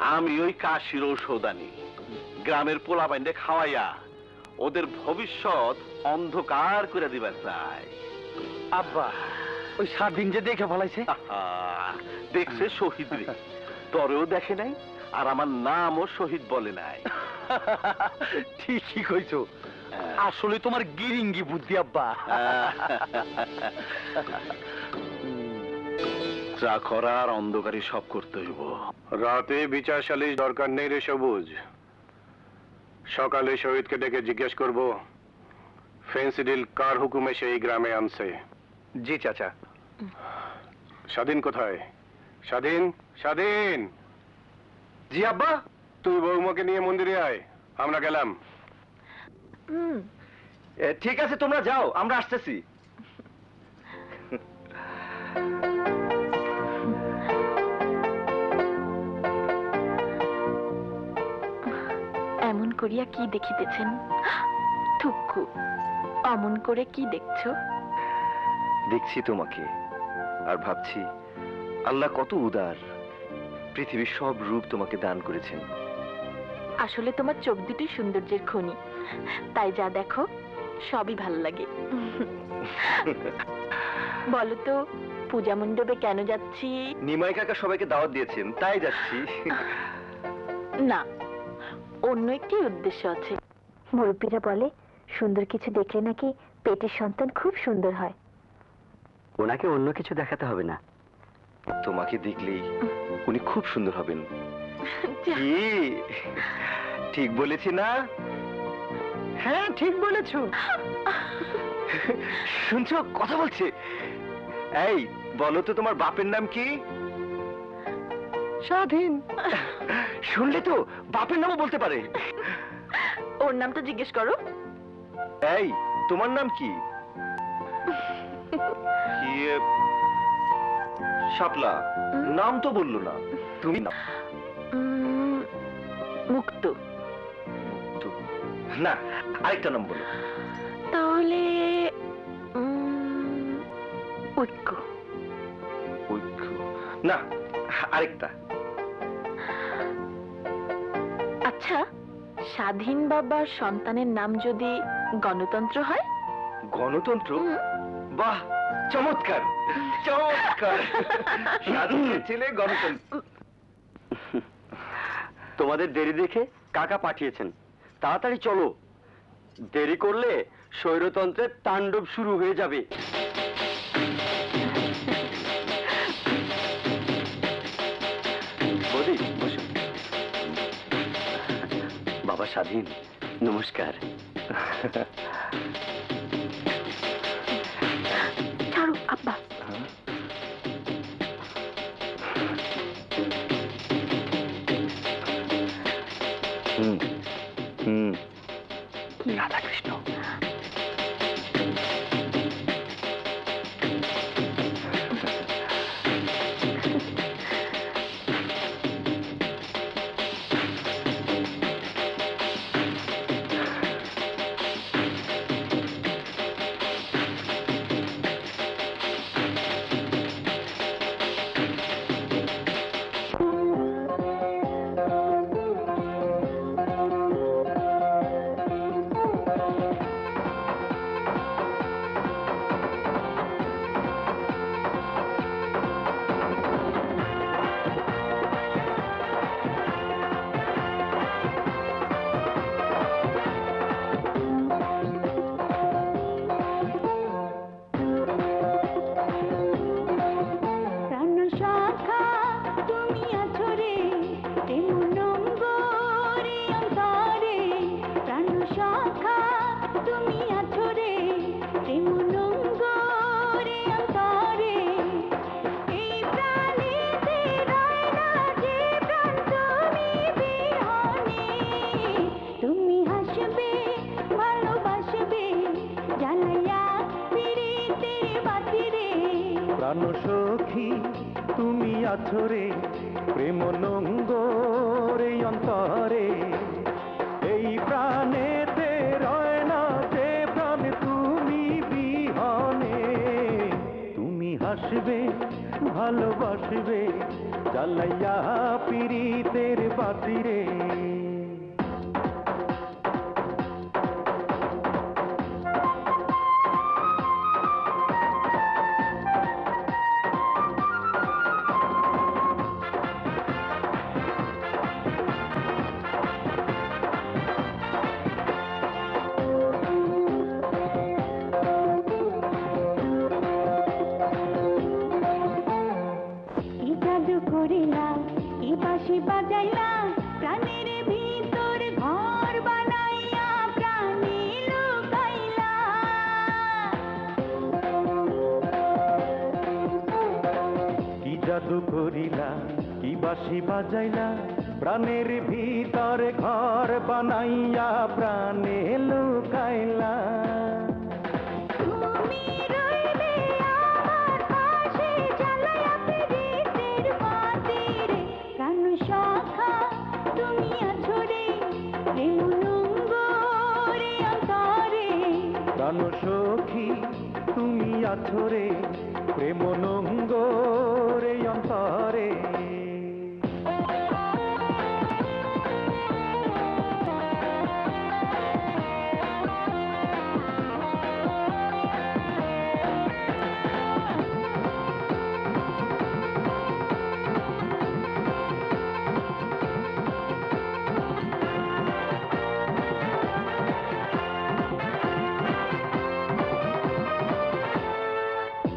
আমি ওই কাশির ঔষধানি গ্রামের পোলা বাইন্দে খাওয়াইয়া ওদের ভবিষ্যৎ অন্ধকার করে দিবার চাই। আব্বা ওই স্বাধীন যে দেখে ফলাইছে। আহা, দেখছে শহীদ রে, তরেও দেখে নাই আর আমার নামও শহীদ বলে নাই। ঠিকই কইছো, আসলে তোমার গিরিঙ্গি বুদ্ধি আব্বা। যা করার অন্ধকারই সব করতে হইব। রাতে বিচার সালিশ দরকার নেই রে সবুজ। সকালে শহীদকে ডেকে জিজ্ঞেস করব ফেন্সিডিল কার হুকুমে সেই গ্রামে আনছে। জি চাচা। স্বাধীন কোথায়? স্বাধীন, স্বাধীন। জি আব্বা। তুই বৌমাকে নিয়ে মন্দিরে আয়, আমরা গেলাম। ঠিক আছে, তোমরা যাও, আমরা আসতেছি। এমন করিয়া কি দেখিতেছেন? থুক্কু, অমন করে কি দেখছো? দেখছি তোমাকে আর ভাবছি আল্লাহ কত উদার, পৃথিবীর সব রূপ তোমাকে দান করেছেন। আসলে তোমার চোখ দুটি সৌন্দর্যের খনি, তাই যা দেখো সবই ভালো লাগে। বলো তো পূজা মণ্ডপে কেন যাচ্ছি? নিমাই কাকা সবাইকে দাওয়াত দিয়েছেন, তাই যাচ্ছি। না, অন্য একটি উদ্দেশ্য আছে। মুরব্বীরা বলে সুন্দর কিছু দেখলে নাকি পেটের সন্তান খুব সুন্দর হয়। ওনাকে অন্য কিছু দেখাতে হবে না, তোমাকে দেখলেই উনি খুব সুন্দর হবেন। কি ঠিক বলেছি না? হ্যাঁ ঠিক বলেছো। শুনছো, কথা বলছে। এই বলো তো তোমার বাপের নাম কি? স্বাধীন। শুনলে তো, বাপের নামও বলতে পারে। ওর নামটা জিজ্ঞেস করো। এই তোমার নাম কি? কি শাপলা, নাম তো বললো না। তুমি নাম মুক্ত। না, আরেকটা নাম বলো। তাহলে ঐক্য। ঐক্য না, আরেকটা। আচ্ছা, স্বাধীন বাবার সন্তানের নাম যদি গণতন্ত্র হয়? গণতন্ত্র? বাহ, চমৎকার চমৎকার। স্বাধীনের ছেলে গণতন্ত্র। তোমাদের দেরি দেখে কাকা পাঠিয়েছেন, তাড়াতাড়ি চলো, দেরি করলে স্বৈরতন্ত্রের তাণ্ডব শুরু হয়ে যাবে। বৌদি বসো। বাবা স্বাধীন, নমস্কার। ছাড়ো আব্বা। রাধাকৃষ্ণ। প্রাণ সখী তুমি আছো রে, প্রেম নঙ্গরে অন্তরে, এই প্রাণেতে রয় না যে প্রাণ তুমি বিহনে। তুমি হাসবে ভালোবাসবে জ্বালাইয়া পিরিতের বাতিরে। কি জাদু করিলা, কি বাঁশি বাজাইলা, প্রাণের ভিতর ঘর বানাইয়া প্রাণে লুকাইলা। কি জাদু করিলা, কি বাঁশি বাজাইলা, প্রাণের ভিতর ঘর বানাইয়া প্রাণে লুকাইলা। তুমি রইলে আমার পাশে, জ্বালাইয়া পিরিতের বাতিরে। প্রাণ সখা তুমি আছো রে, প্রেম নোঙ্গরে অন্তরে। প্রাণ সখী তুমি আছো রে, প্রেম নোঙ্গরে অন্তরে।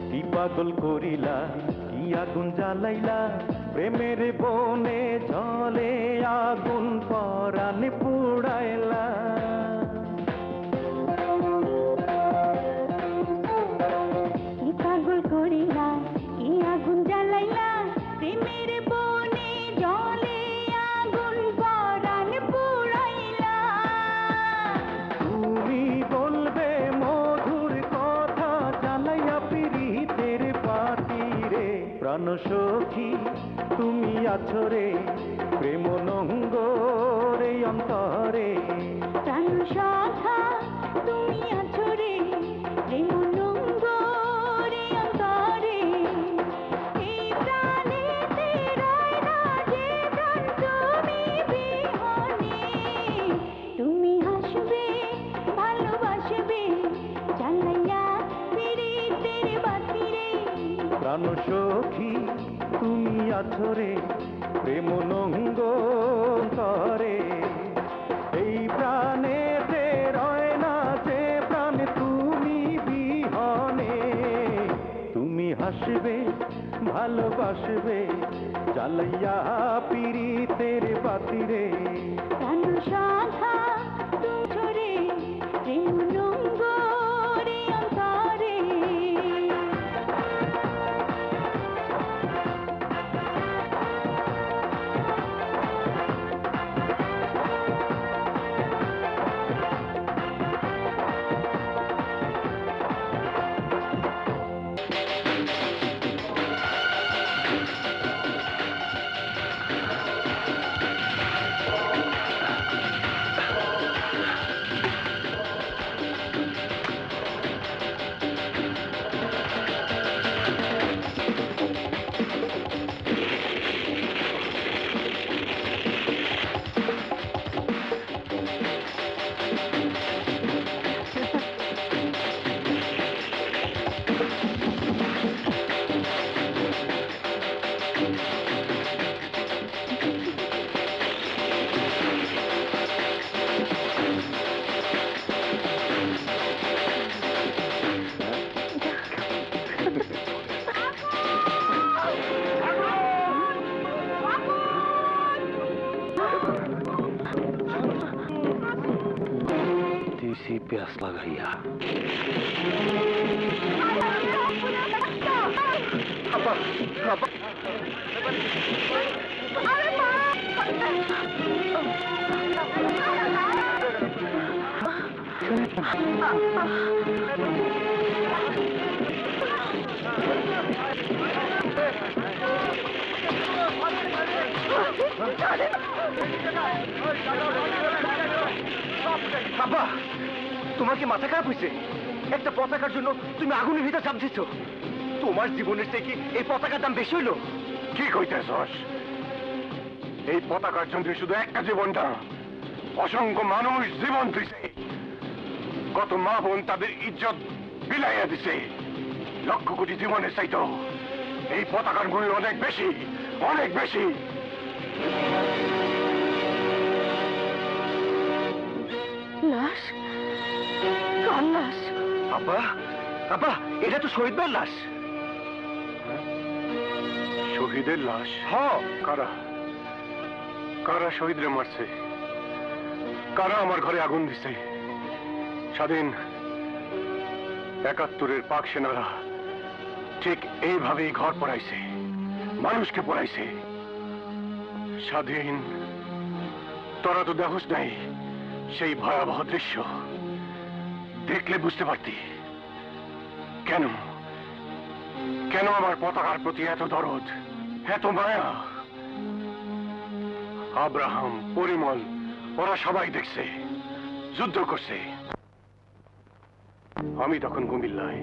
কি পাগল করিলা, কি আগুন জ্বালাইলা, প্রেমের বনে জলে আগুন পরাণ পুড়াইলা। কি পাগল করিলা, কি আগুন জ্বালাইলা, প্রেমের বনে জলে আগুন পরাণ পুড়াইলা। তুমি বলবে মধুর কথা, জ্বালাইয়া পিরিতের বাতিরে। প্রাণ সখী তুমি আছো রে, প্রেম নোঙ্গরে অন্তরে। প্রাণ সখা তুমি আছো রে, প্রেম নোঙ্গরে অন্তরে। এই প্রাণেতে রয় না যে প্রাণ তুমি বিহনে। তুমি হাসবে, ভালোবাসবে, জ্বালাইয়া পিরিতের বাতিরে। প্রাণ সখী তুমি আছো রে, প্রেম নোঙ্গরে। এই প্রাণেতে রয় না যে প্রাণ তুমি বিহনে। তুমি হাসবে, ভালোবাসবে, জ্বালাইয়া পিরিতের বাতিরে। প্রাণ সখা তুমি আছো রে, প্রেম নোঙ্গরে অন্তরে। देसी प्यास लगाइया। আব্বা, তোমার কি মাথা খারাপ হয়েছে? একটা পতাকার জন্য তুমি আগুনের ভিতর চাপ দিচ্ছ। তোমার জীবনের থেকে এই পতাকার দাম বেশি হইলো। কি কইতেছস? এই পতাকার জন্য শুধু একটা জীবন না, অসংখ্য মানুষ জীবন দিছে। কত মা বোন তাদের ইজ্জত বিলাইয়া দিছে। লক্ষ কোটি জীবনের চাইতো এই পতাকার মূল্য অনেক বেশি, অনেক বেশি। লাশ? কার লাশ? আব্বা, আব্বা, এটা তো শহীদ ভাইয়ের লাশ। শহীদের লাশ? কারা কারা শহীদরে মারছে? কারা আমার ঘরে আগুন দিছে? স্বাধীন ৭১-এর পাক সেনারা ঠিক এইভাবেই ঘর পড়াইছে, মানুষকে পড়াইছে। স্বাধীন, তোরা তো দেখোস নাই সেই ভয়াবহ দৃশ্য। দেখলে বুঝতে পারতি কেন কেন আমার পতাকার প্রতি এত দরদ, এত মায়া। আব্রাহাম, পরিমল, ওরা সবাই দেখছে, যুদ্ধ করছে। আমি তখন কুমিল্লায়।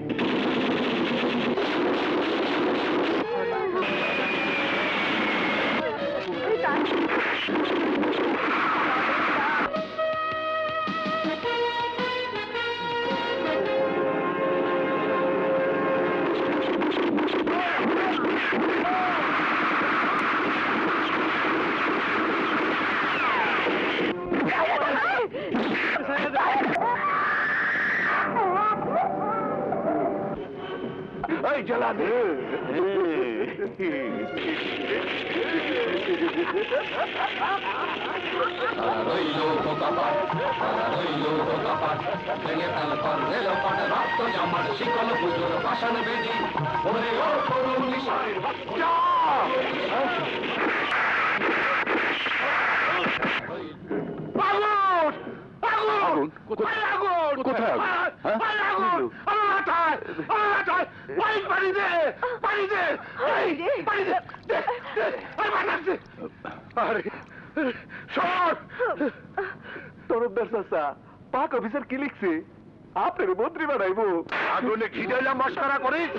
এই জ্বালানি আগুন কোথায়? আগুন কোথায়? আগুন পানি দে, পানি দে, পানি দে। আরে সর! তরফদার চাচা, পাক অফিসার কি লিখছে? আপনার মন্ত্রী বানাইবো। আগুনে ঘিজাইলা মস্করা করিস?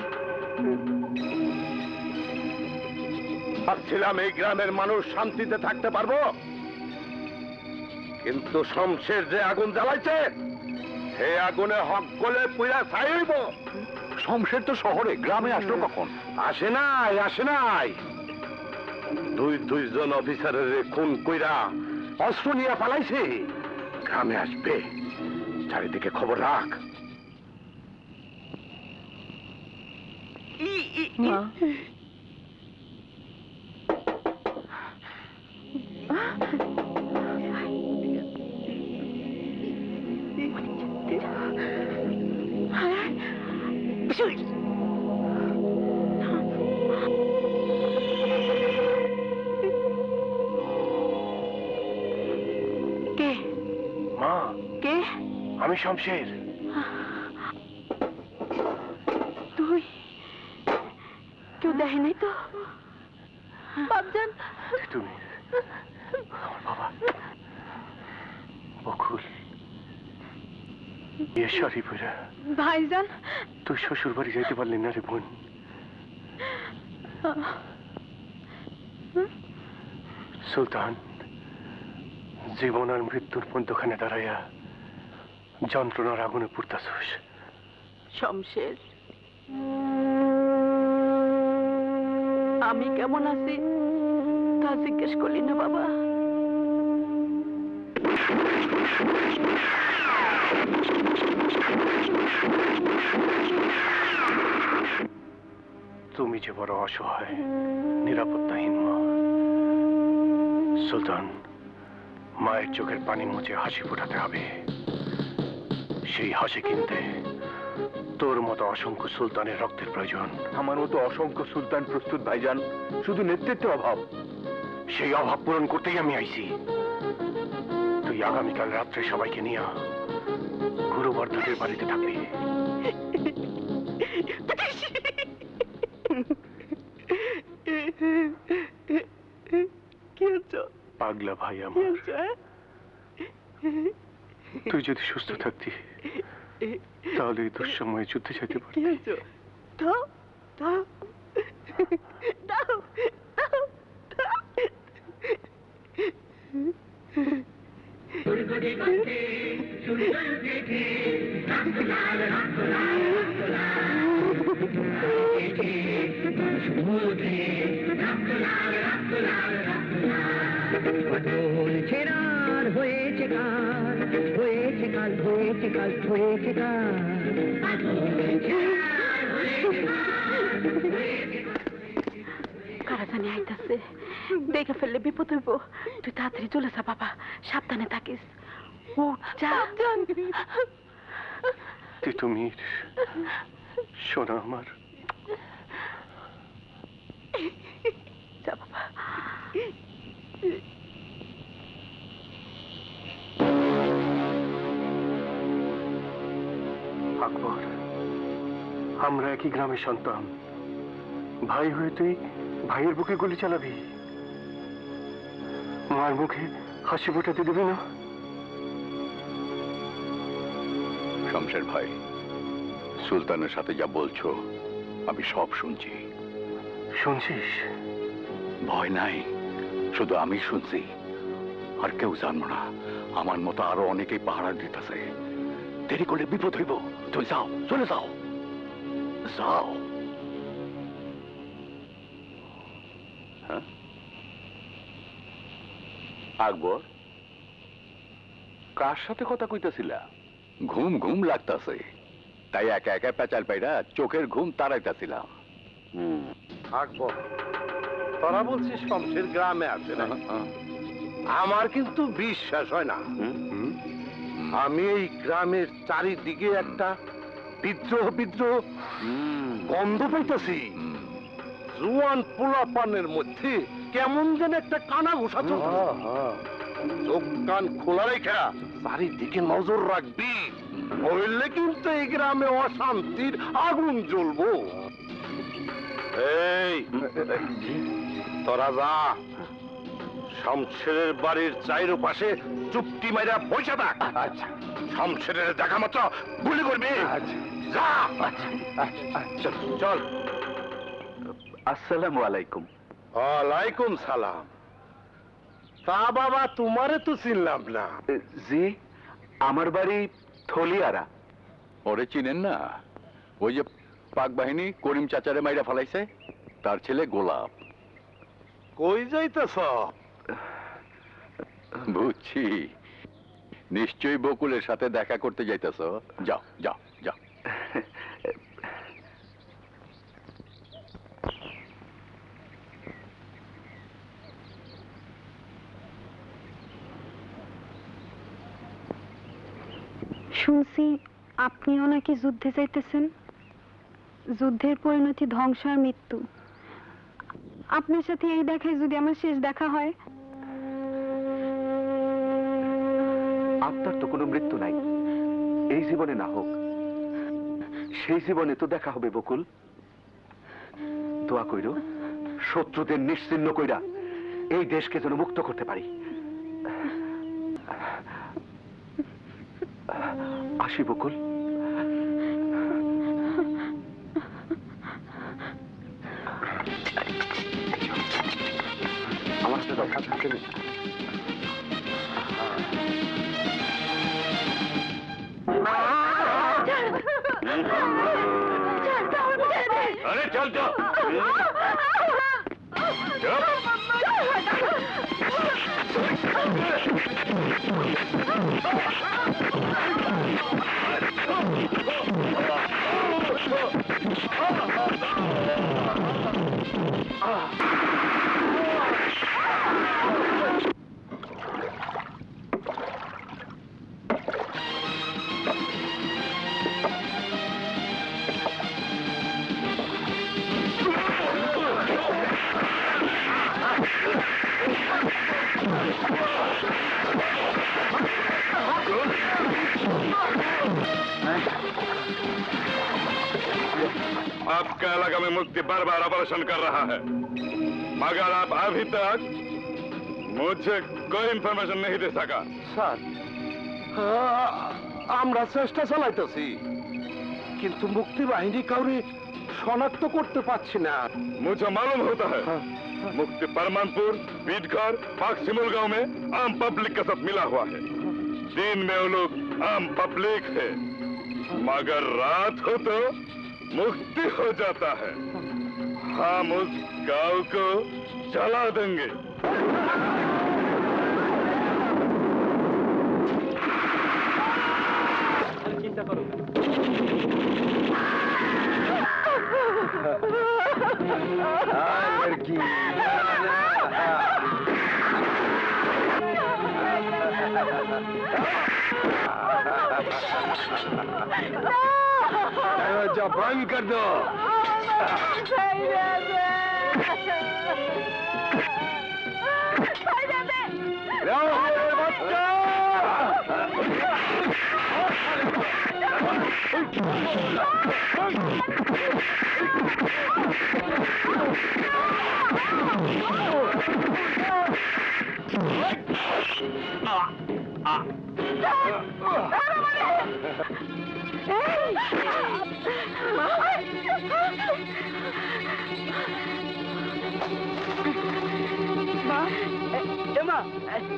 ভাবছিলাম এই গ্রামের মানুষ শান্তিতে থাকতে পারবো, কিন্তু শমশের যে আগুন জ্বালাইছে সে আগুনে হক গলে পুরা ছাই হইব। শমশের তো শহরে, গ্রামে আসলো কখন? আসে নাই, আসে নাই। দুইজন অফিসারের খুন কইরা অস্ত্র নিয়ে পালাইছে। গ্রামে আসবে, চারিদিকে খবর রাখ। মা, কে? মা, কে? আমি শমশের। তুই? কেউ দেখে নাই তো? বাপজান, তুমি আমার বাবা বকুল শরীফরা। ভাইজান, তুই শ্বশুর বাড়ি যাইতে পারলি না রে বোন? সুলতান, জীবন আর মৃত্যুর মধ্যখানে দাঁড়াইয়া যন্ত্রণার আগুনে পুড়তাছস। শমশের, আমি কেমন আছি তা জিজ্ঞেস করলি না বাবা? তুমি যে বড় অসহায়, নিরাপত্তাহীন মা। সুলতান, মায়ের চোখের পানি মুছে হাসি ফোটাতে হবে। সেই হাসি কিনতে তোর মতো অসংখ্য সুলতানের রক্তের প্রয়োজন। আমার মতো অসংখ্য সুলতান প্রস্তুত ভাইজান, শুধু নেতৃত্বের অভাব। সেই অভাব পূরণ করতেই আমি আইছি। তুই আগামীকাল রাত্রে সবাইকে নিয়ে গুরুবর্ধনের বাড়িতে থাকবি। পাগলা ভাই আমার, তুই যদি সুস্থ থাকতি তাহলে এই দুঃসময়ে যুদ্ধে যেতে পারতি। কারা জানি আইতাছে, দেখে ফেললে বিপদ হইব। তুই তাড়াতাড়ি চলে যা বাবা, সাবধানে থাকিস। উঠ যা। তিতুমির সোনা আমার, যা বাবা। আকবর, আমরা একই গ্রামের সন্তান। ভাই হয়ে তুই ভাইয়ের বুকে গুলি চালাবি, মার মুখে হাসি ফোটাতে দেবি না? শমশের ভাই, সুলতানের সাথে যা বলছো আমি সব শুনছি। শুনছিস? ভয় নাই, শুধু আমি শুনছি, আর কেউ জানবো না। আমার মতো আরো অনেকেই পাহারা দিতেছে। দেরি করলে বিপদ হইব। তুই যাও, চলে যাও, যাও। হ্যাঁ আকবর, কার সাথে কথা কইতেছিলা? ঘুম ঘুম লাগতাছে, তাই একা একা পেঁচাল পাইরা চোখের ঘুম তাড়াইতেছিলাম। আকবর, তোরা বলছিস শমশের গ্রামে আসে না? আমার কিন্তু বিশ্বাস হয় না। আমি এই গ্রামের চারিদিকে একটা বিদ্রোহ বিদ্রোহ গন্ধ পাইতেছি। জুয়ান পোলাপানের মধ্যে কেমন যেন একটা কানা ঘোষা চলছে। চোখ কান খোলা রেখা চারিদিকে নজর রাখবি, নইলে কিন্তু এই গ্রামে অশান্তির আগুন জ্বলবো। এই তোরা যা, শমশেরের বাড়ির চাইরো পাশে চুপটি মাইরা বসে থাক। আচ্ছা, শমশেরের দেখা মাত্র গুলি করবি। যা, চল চল। আসসালামু আলাইকুম। ওয়ালাইকুম সালাম। তা বাবা, তোমারে তো চিনলাম না। জি, আমার বাড়ি থলিয়ারা। ওরে চিনেন না? ওই যে পাক বাহিনী করিম চাচারে মাইরা ফেলাইছে, তার ছেলে গোলাপ। কই যাইতেছ? বুঝছি, নিশ্চয়ই বকুলের সাথে দেখা করতে যাইতেছ। যাও যাও যাও। শুনছি আপনিও নাকি যুদ্ধে যাইতেছেন। যুদ্ধের পরিণতি ধ্বংস আর মৃত্যু। আপনার সাথে এই দেখায় যদি আমার শেষ দেখা হয়। আপনার তো কোনো মৃত্যু নাই, এই জীবনে না হোক সেই জীবনে তো দেখা হবে বকুল। দোয়া কইরো শত্রুদের নিশ্চিহ্ন কইরা এই দেশকে যেন মুক্ত করতে পারি। আসি বকুল। আমার সাথে দেখা থাকতে নেই। अरे चल चल आपका इलाका में मुक्ति बार बार ऑपरेशन कर रहा है, मगर आप अभी तक मुझे कोई इंफॉर्मेशन नहीं दे सका। স্যার, আমরা চেষ্টা চালাইতেছি, কিন্তু মুক্তি বাহিনী কাউরে শনাক্ত করতে পারছি না। मुझे मालूम होता है मुक्ति परमानपुर, बीटघर, पाक सिमुल गांव में आम पब्लिक के साथ मिला हुआ है। दिन में वो लोग आम पब्लिक है, मगर रात हो तो मुक्ति हो जाता है। हम उस गांव को जला देंगे। चिंता करो लड़की दरवाजा बंद कर दो।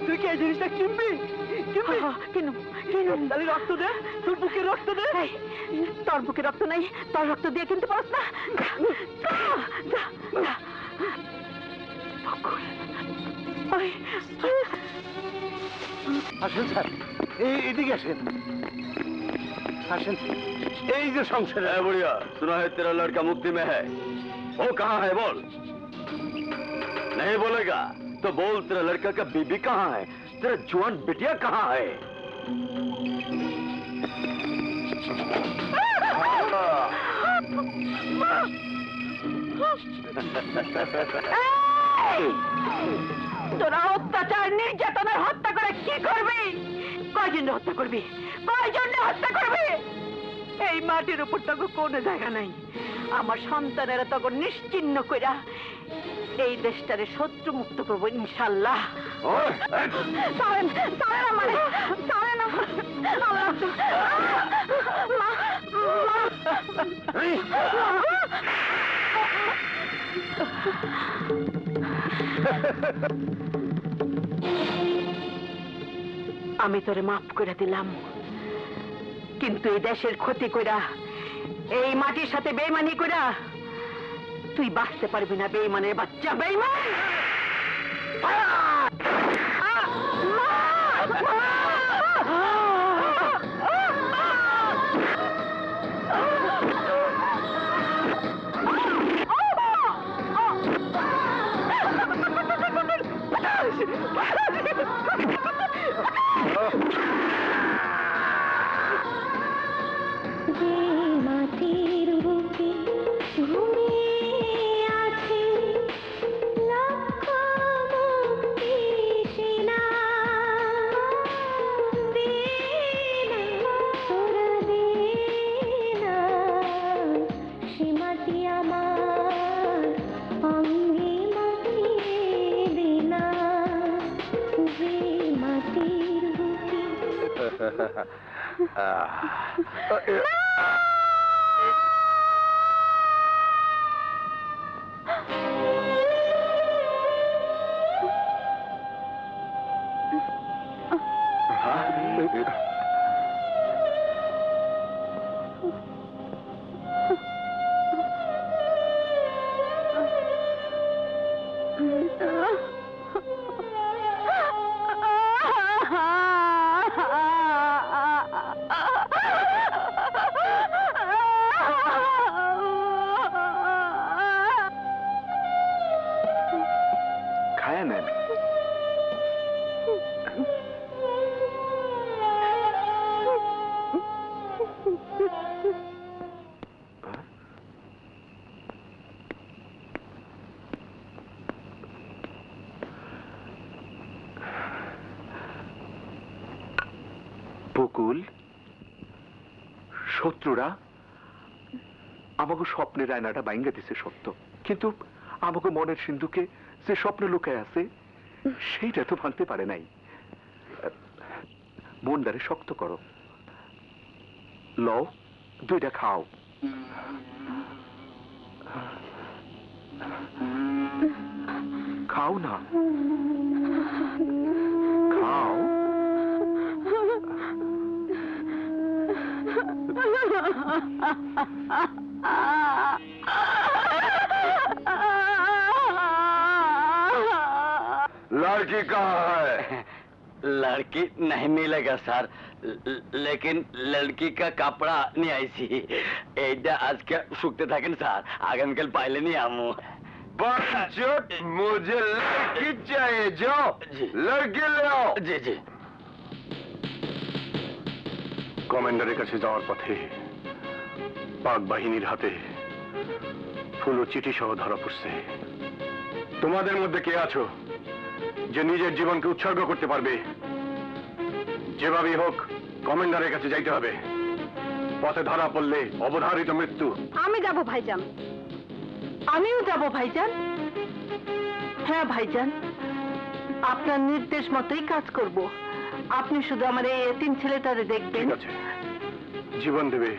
তুই কি এই জিনিসটা কিনবি? কেন কেন তাহলে রক্ত দে, তোর বুকে রক্ত দে। তোর বুকে রক্ত নাই, তোর রক্ত দিয়ে কিনতে পারস না। আসেন স্যার, এদিকে আসেন। আসেন, এই যে সংসার। बुढ़िया सुना है तेरा लड़का मुक्ति में है, वो कहाँ है बोल। नहीं बोलेगा तो बोल तेरा लड़का का बीबी कहाँ है, तेरा जवान बिटिया कहाँ है। তোরা অত্যাচার নির্যাতনের হত্যা করে কি করবি? কয়জনে হত্যা করবি? কয়জনে হত্যা করবি? এই মাটির উপর তখন কোনো জায়গা নাই। আমার সন্তানেরা তখন নিশ্চিহ্ন কইরা এই দেশটারে শত্রু মুক্ত করবো ইনশাল্লাহ। ছাড়েন, ছাড়েন আমারে, ছাড়েন আমারে। আমি তোরে মাফ করে দিলাম, কিন্তু এই দেশের ক্ষতি কইরা, এই মাটির সাথে বেইমানি কইরা তুই বাঁচতে পারবি না। বেইমানের বাচ্চা, বেইমান। মাটির বুকে ঘুমিয়ে আছে লক্ষ মুক্তি সেনা, দে না তোরা দে না, সে মাটি আমার অঙ্গে মাখিয়ে দে না, যে মাটির বুকে। খায়া নেন। বকুল, শত্রুরা আমাকে স্বপ্নের আয়নাটা বাইঙ্গা দিছে সত্য, কিন্তু আমাকে মনের সিন্ধুকে যে স্বপ্ন লুকায় আছে সেইটা তো ভাঙতে পারে নাই। মনটারে শক্ত করো, লও দুইটা খাও। খাও না, খাও। लड़की कहाँ है? लड़की नहीं मिलेगा सर, लेकिन लड़की का कपड़ा नहीं आई सी। এইটা আজকে শুকতে থাকেন স্যার, আগামীকাল পাইলে নিয়ে আমু। मुझे लड़की चाहिए, जाओ लड़की ले आओ। জি জি। কমান্ডারের কাছে যাওয়ার পথে পাক বাহিনীর হাতে ফুল ও চিঠি সহ ধরা পড়ছে। তোমাদের মধ্যে কে আছো যে নিজের জীবনকে উৎসর্গ করতে পারবে? যেভাবেই হোক কমান্ডারের কাছে যাইতে হবে। পথে ধরা পড়লে অবধারিত মৃত্যু। আমি যাব ভাইজান, আমিও যাব ভাইজান। হ্যাঁ ভাইজান, আপনার নির্দেশ মতোই কাজ করব। আপনি শুধু আমার এই এতিম ছেলেটারে দেখবেন। ঠিক আছে, জীবন দেবে,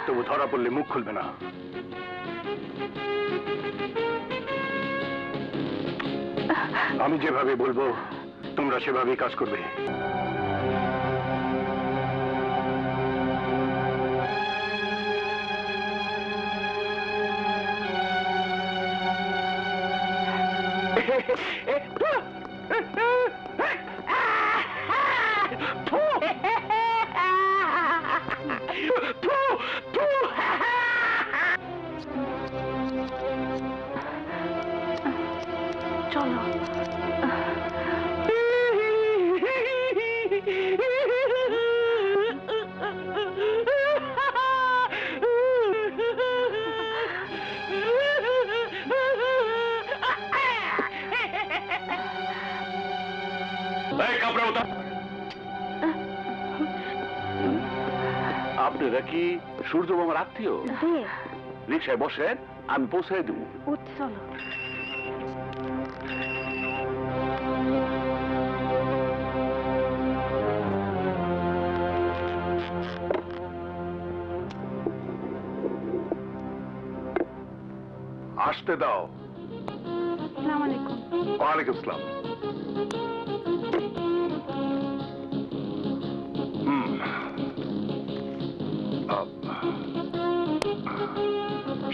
তবু ধরা পড়লে মুখ খুলবে না। আমি যেভাবে বলবো তোমরা সেভাবেই কাজ করবে। চলো। আপনারা কি সূর্য মামার আত্মীয়? রিক্সায় বসেন, আমি পৌঁছাই দেবো। চলো। আসতে দাও। আসসালামু আলাইকুম। ওয়ালাইকুম আসসালাম।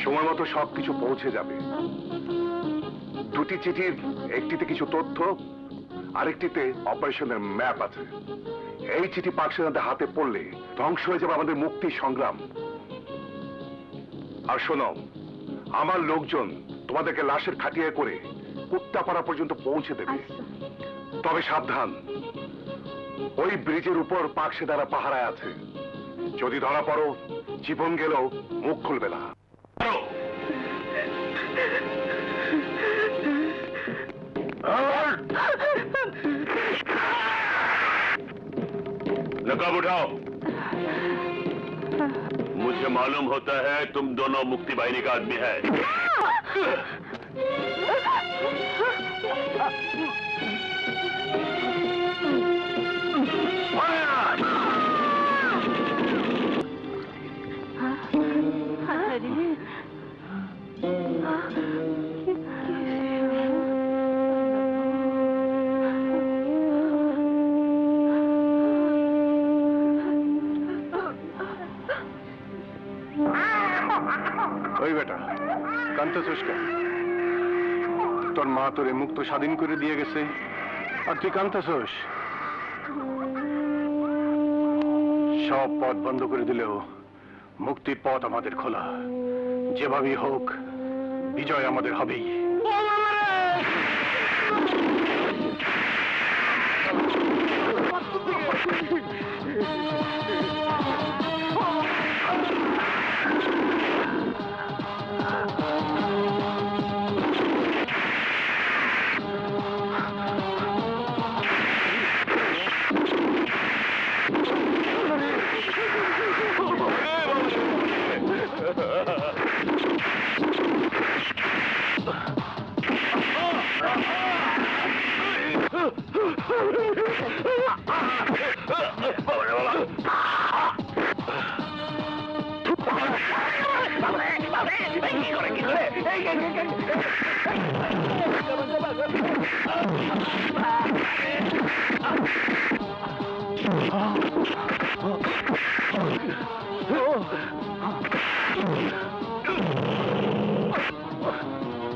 সময় মতো সবকিছু পৌঁছে যাবে। দুটি চিঠির একটিতে কিছু তথ্য, আরেকটিতে অপারেশনের ম্যাপ আছে। এই চিঠি পাক সেনাদের হাতে পড়লে ধ্বংস হয়ে যাবে আমাদের মুক্তি সংগ্রাম। আর শোনো, আমার লোকজন তোমাদেরকে লাশের খাটিয়ে করে কুত্তাপাড়া পর্যন্ত পৌঁছে দেবে। তবে সাবধান, ওই ব্রিজের উপর পাক সেনারা পাহারায় আছে। যদি ধরা পড়ো, জীবন গেলেও মুখ খুলবে না। नकाब उठाओ। मुझे मालूम होता है तुम दोनों मुक्ति बाहिनी का आदमी है। ওই বেটা, কাঁদতেছিস কেন? তোর মা তোরে মুক্ত স্বাধীন করে দিয়ে গেছে, আর তুই কাঁদতেছিস? সব পথ বন্ধ করে দিলেও মুক্তির পথ আমাদের খোলা। যেভাবেই হোক বিজয় আমাদের হবেই।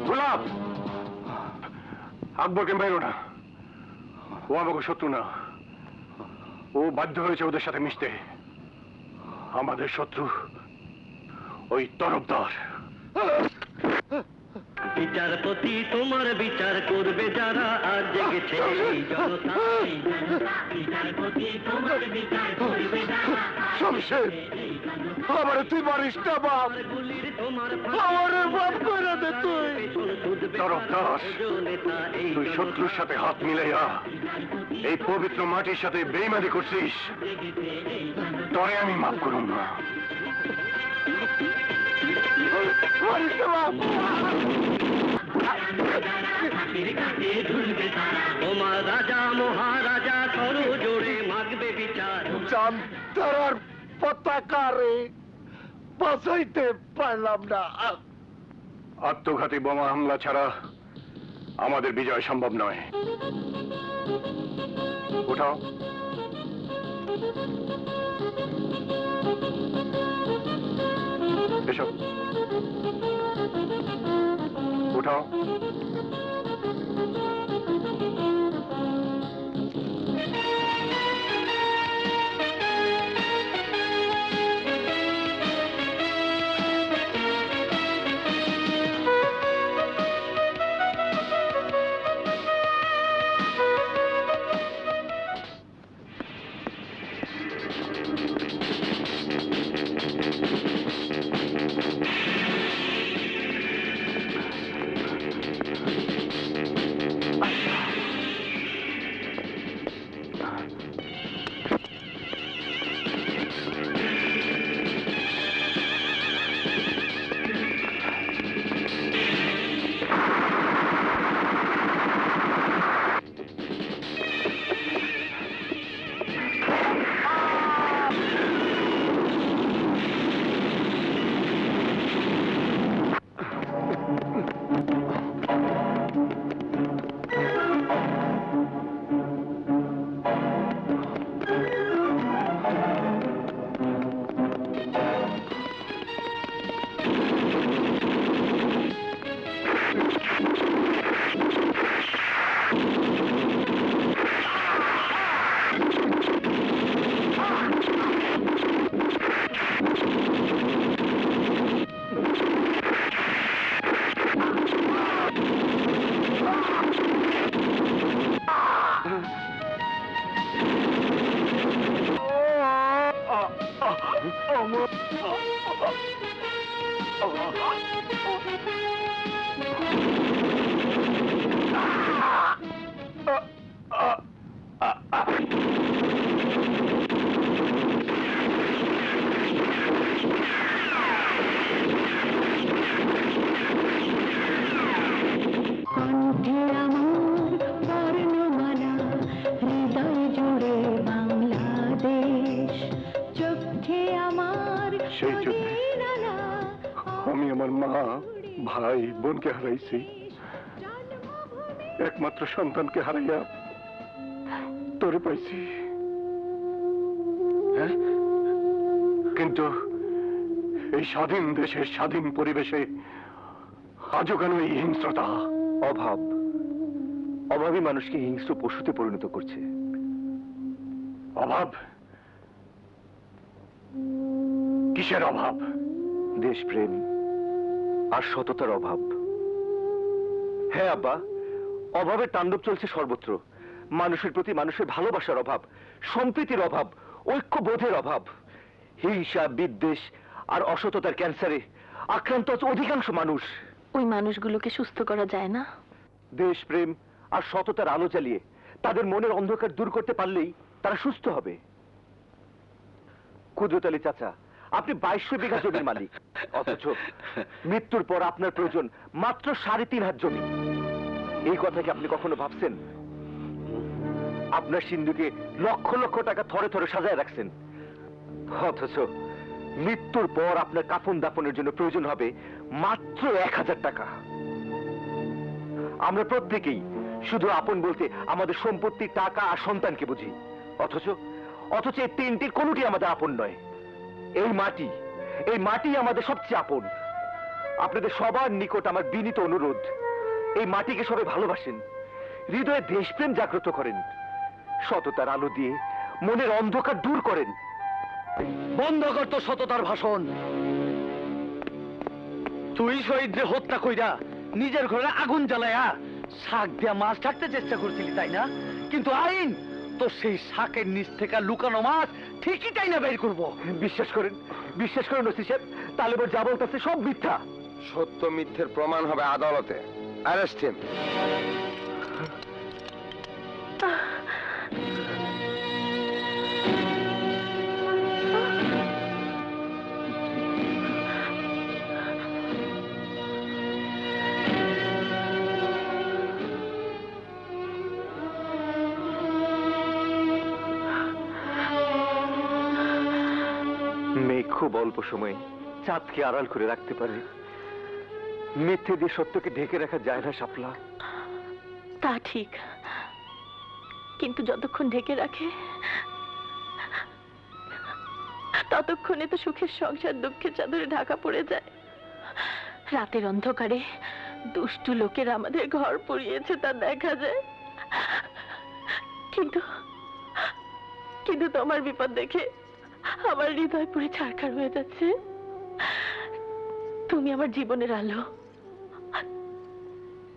গোলাপ, আকবরকে মেরো না। ও আমাকে শত্রু না, ও বাধ্য হয়েছে ওদের সাথে মিশতে। আমাদের শত্রু ওই তরফদার। বিচারপতি তোমার বিচার করবে যারা আজ জেগেছে এই জনতা। বিচারপতি তোমার বিচার করবে যারা শমশের, আমার তুই মারিস না বাপ, আমার বাপ করে দে তুই। তরফদার, তুই শত্রুর সাথে হাত মিলাইয়া এই পবিত্র মাটির সাথে বেইমানি করছিস, তরে আমি মাফ করুন না। মারিস না বাপ। তোমার রাজা মহারাজা করো জোরে মাগবে বিচার। জানতারার পতাকা রে বাঁচাইতে পারলাম না। আত্মঘাতী বোমা হামলা ছাড়া আমাদের বিজয় সম্ভব নয়। উঠাও। এসো, উঠাও। সেই যুদ্ধে আমি আমার মা, ভাই, বোনকে হারাইছি। একমাত্র সন্তানকে হারাইয়া তোরে পাইছি। হ্যাঁ, কিন্তু এই স্বাধীন দেশের স্বাধীন পরিবেশে আজও কেন এই হিংস্রতা? অভাব, অভাবই মানুষকে হিংস্র পশুতে পরিণত করছে। অভাব? কিসের অভাব? দেশপ্রেম আর সততার অভাব। হ্যাঁ আব্বা, অভাবের তাণ্ডব চলছে সর্বত্র। মানুষের প্রতি মানুষের ভালোবাসার অভাব, সম্প্রীতির অভাব, ঐক্যবোধের অভাব। হিংসা, বিদ্বেষ আর অসততার ক্যান্সারে আক্রান্ত আছে অধিকাংশ মানুষ। ওই মানুষগুলোকে সুস্থ করা যায় না? দেশপ্রেম আর সততার আলো জ্বালিয়ে তাদের মনের অন্ধকার দূর করতে পারলেই তারা সুস্থ হবে। কুদরত আলী চাচা, আপনি 2200 বিঘা জমির মালিক, অথচ মৃত্যুর পর আপনার প্রয়োজন মাত্র 3.5 হাত জমি। এই কথা কি আপনি কখনো ভাবছেন? আপনার সিন্ধুকে লক্ষ লক্ষ টাকা থরে থরে সাজায় রাখছেন, অথচ মৃত্যুর পর আপনার কাফন দাফনের জন্য প্রয়োজন হবে মাত্র 1000 টাকা। আমরা প্রত্যেকেই শুধু আপন বলতে আমাদের সম্পত্তি, টাকা আর সন্তানকে বুঝি, অথচ এই তিনটির কোনোটি আমাদের আপন নয়। এই মাটি আমাদের সবচেয়ে আপন। আপনাদের সবার নিকট আমার বিনীত অনুরোধ, এই মাটিকে সবাই ভালোবাসেন, হৃদয়ে দেশপ্রেম জাগ্রত করেন, সততার আলো দিয়ে মনের অন্ধকার দূর করেন। বন্ধ কর তো সততার ভাষণ। তুই শহীদরে হত্যা কইরা নিজের ঘরে আগুন জ্বালায়া শাক দিয়া মাছ ঢাকতে চেষ্টা করছিলি, তাই না? কিন্তু আইন তো সেই শাকের নিচ থেকে লুকানো মাছ ঠিকই তাই না বের করবো। বিশ্বাস করেন ওসি সাহেব, তালেবর যা বলতেছে সব মিথ্যা। সত্য মিথ্যের প্রমাণ হবে আদালতে। Arrest him. মেয়ে খুব অল্প সময়ে চাঁদকে আড়াল করে রাখতে পারে, মিথ্যে দিয়ে সত্যকে ঢেকে রাখা যায় না শাপলা। তা ঠিক, কিন্তু যতক্ষণ ঢেকে রাখে ততক্ষণে তো সুখের সংসার দুঃখের চাদরে ঢাকা পড়ে যায়। রাতের অন্ধকারে দুষ্টু লোকেরা আমাদের ঘর পুড়িয়েছে তা দেখা যায়, কিন্তু কিন্তু তোমার বিপদ দেখে আমার হৃদয় পুরে ছারখার হয়ে যাচ্ছে। তুমি আমার জীবনের আলো,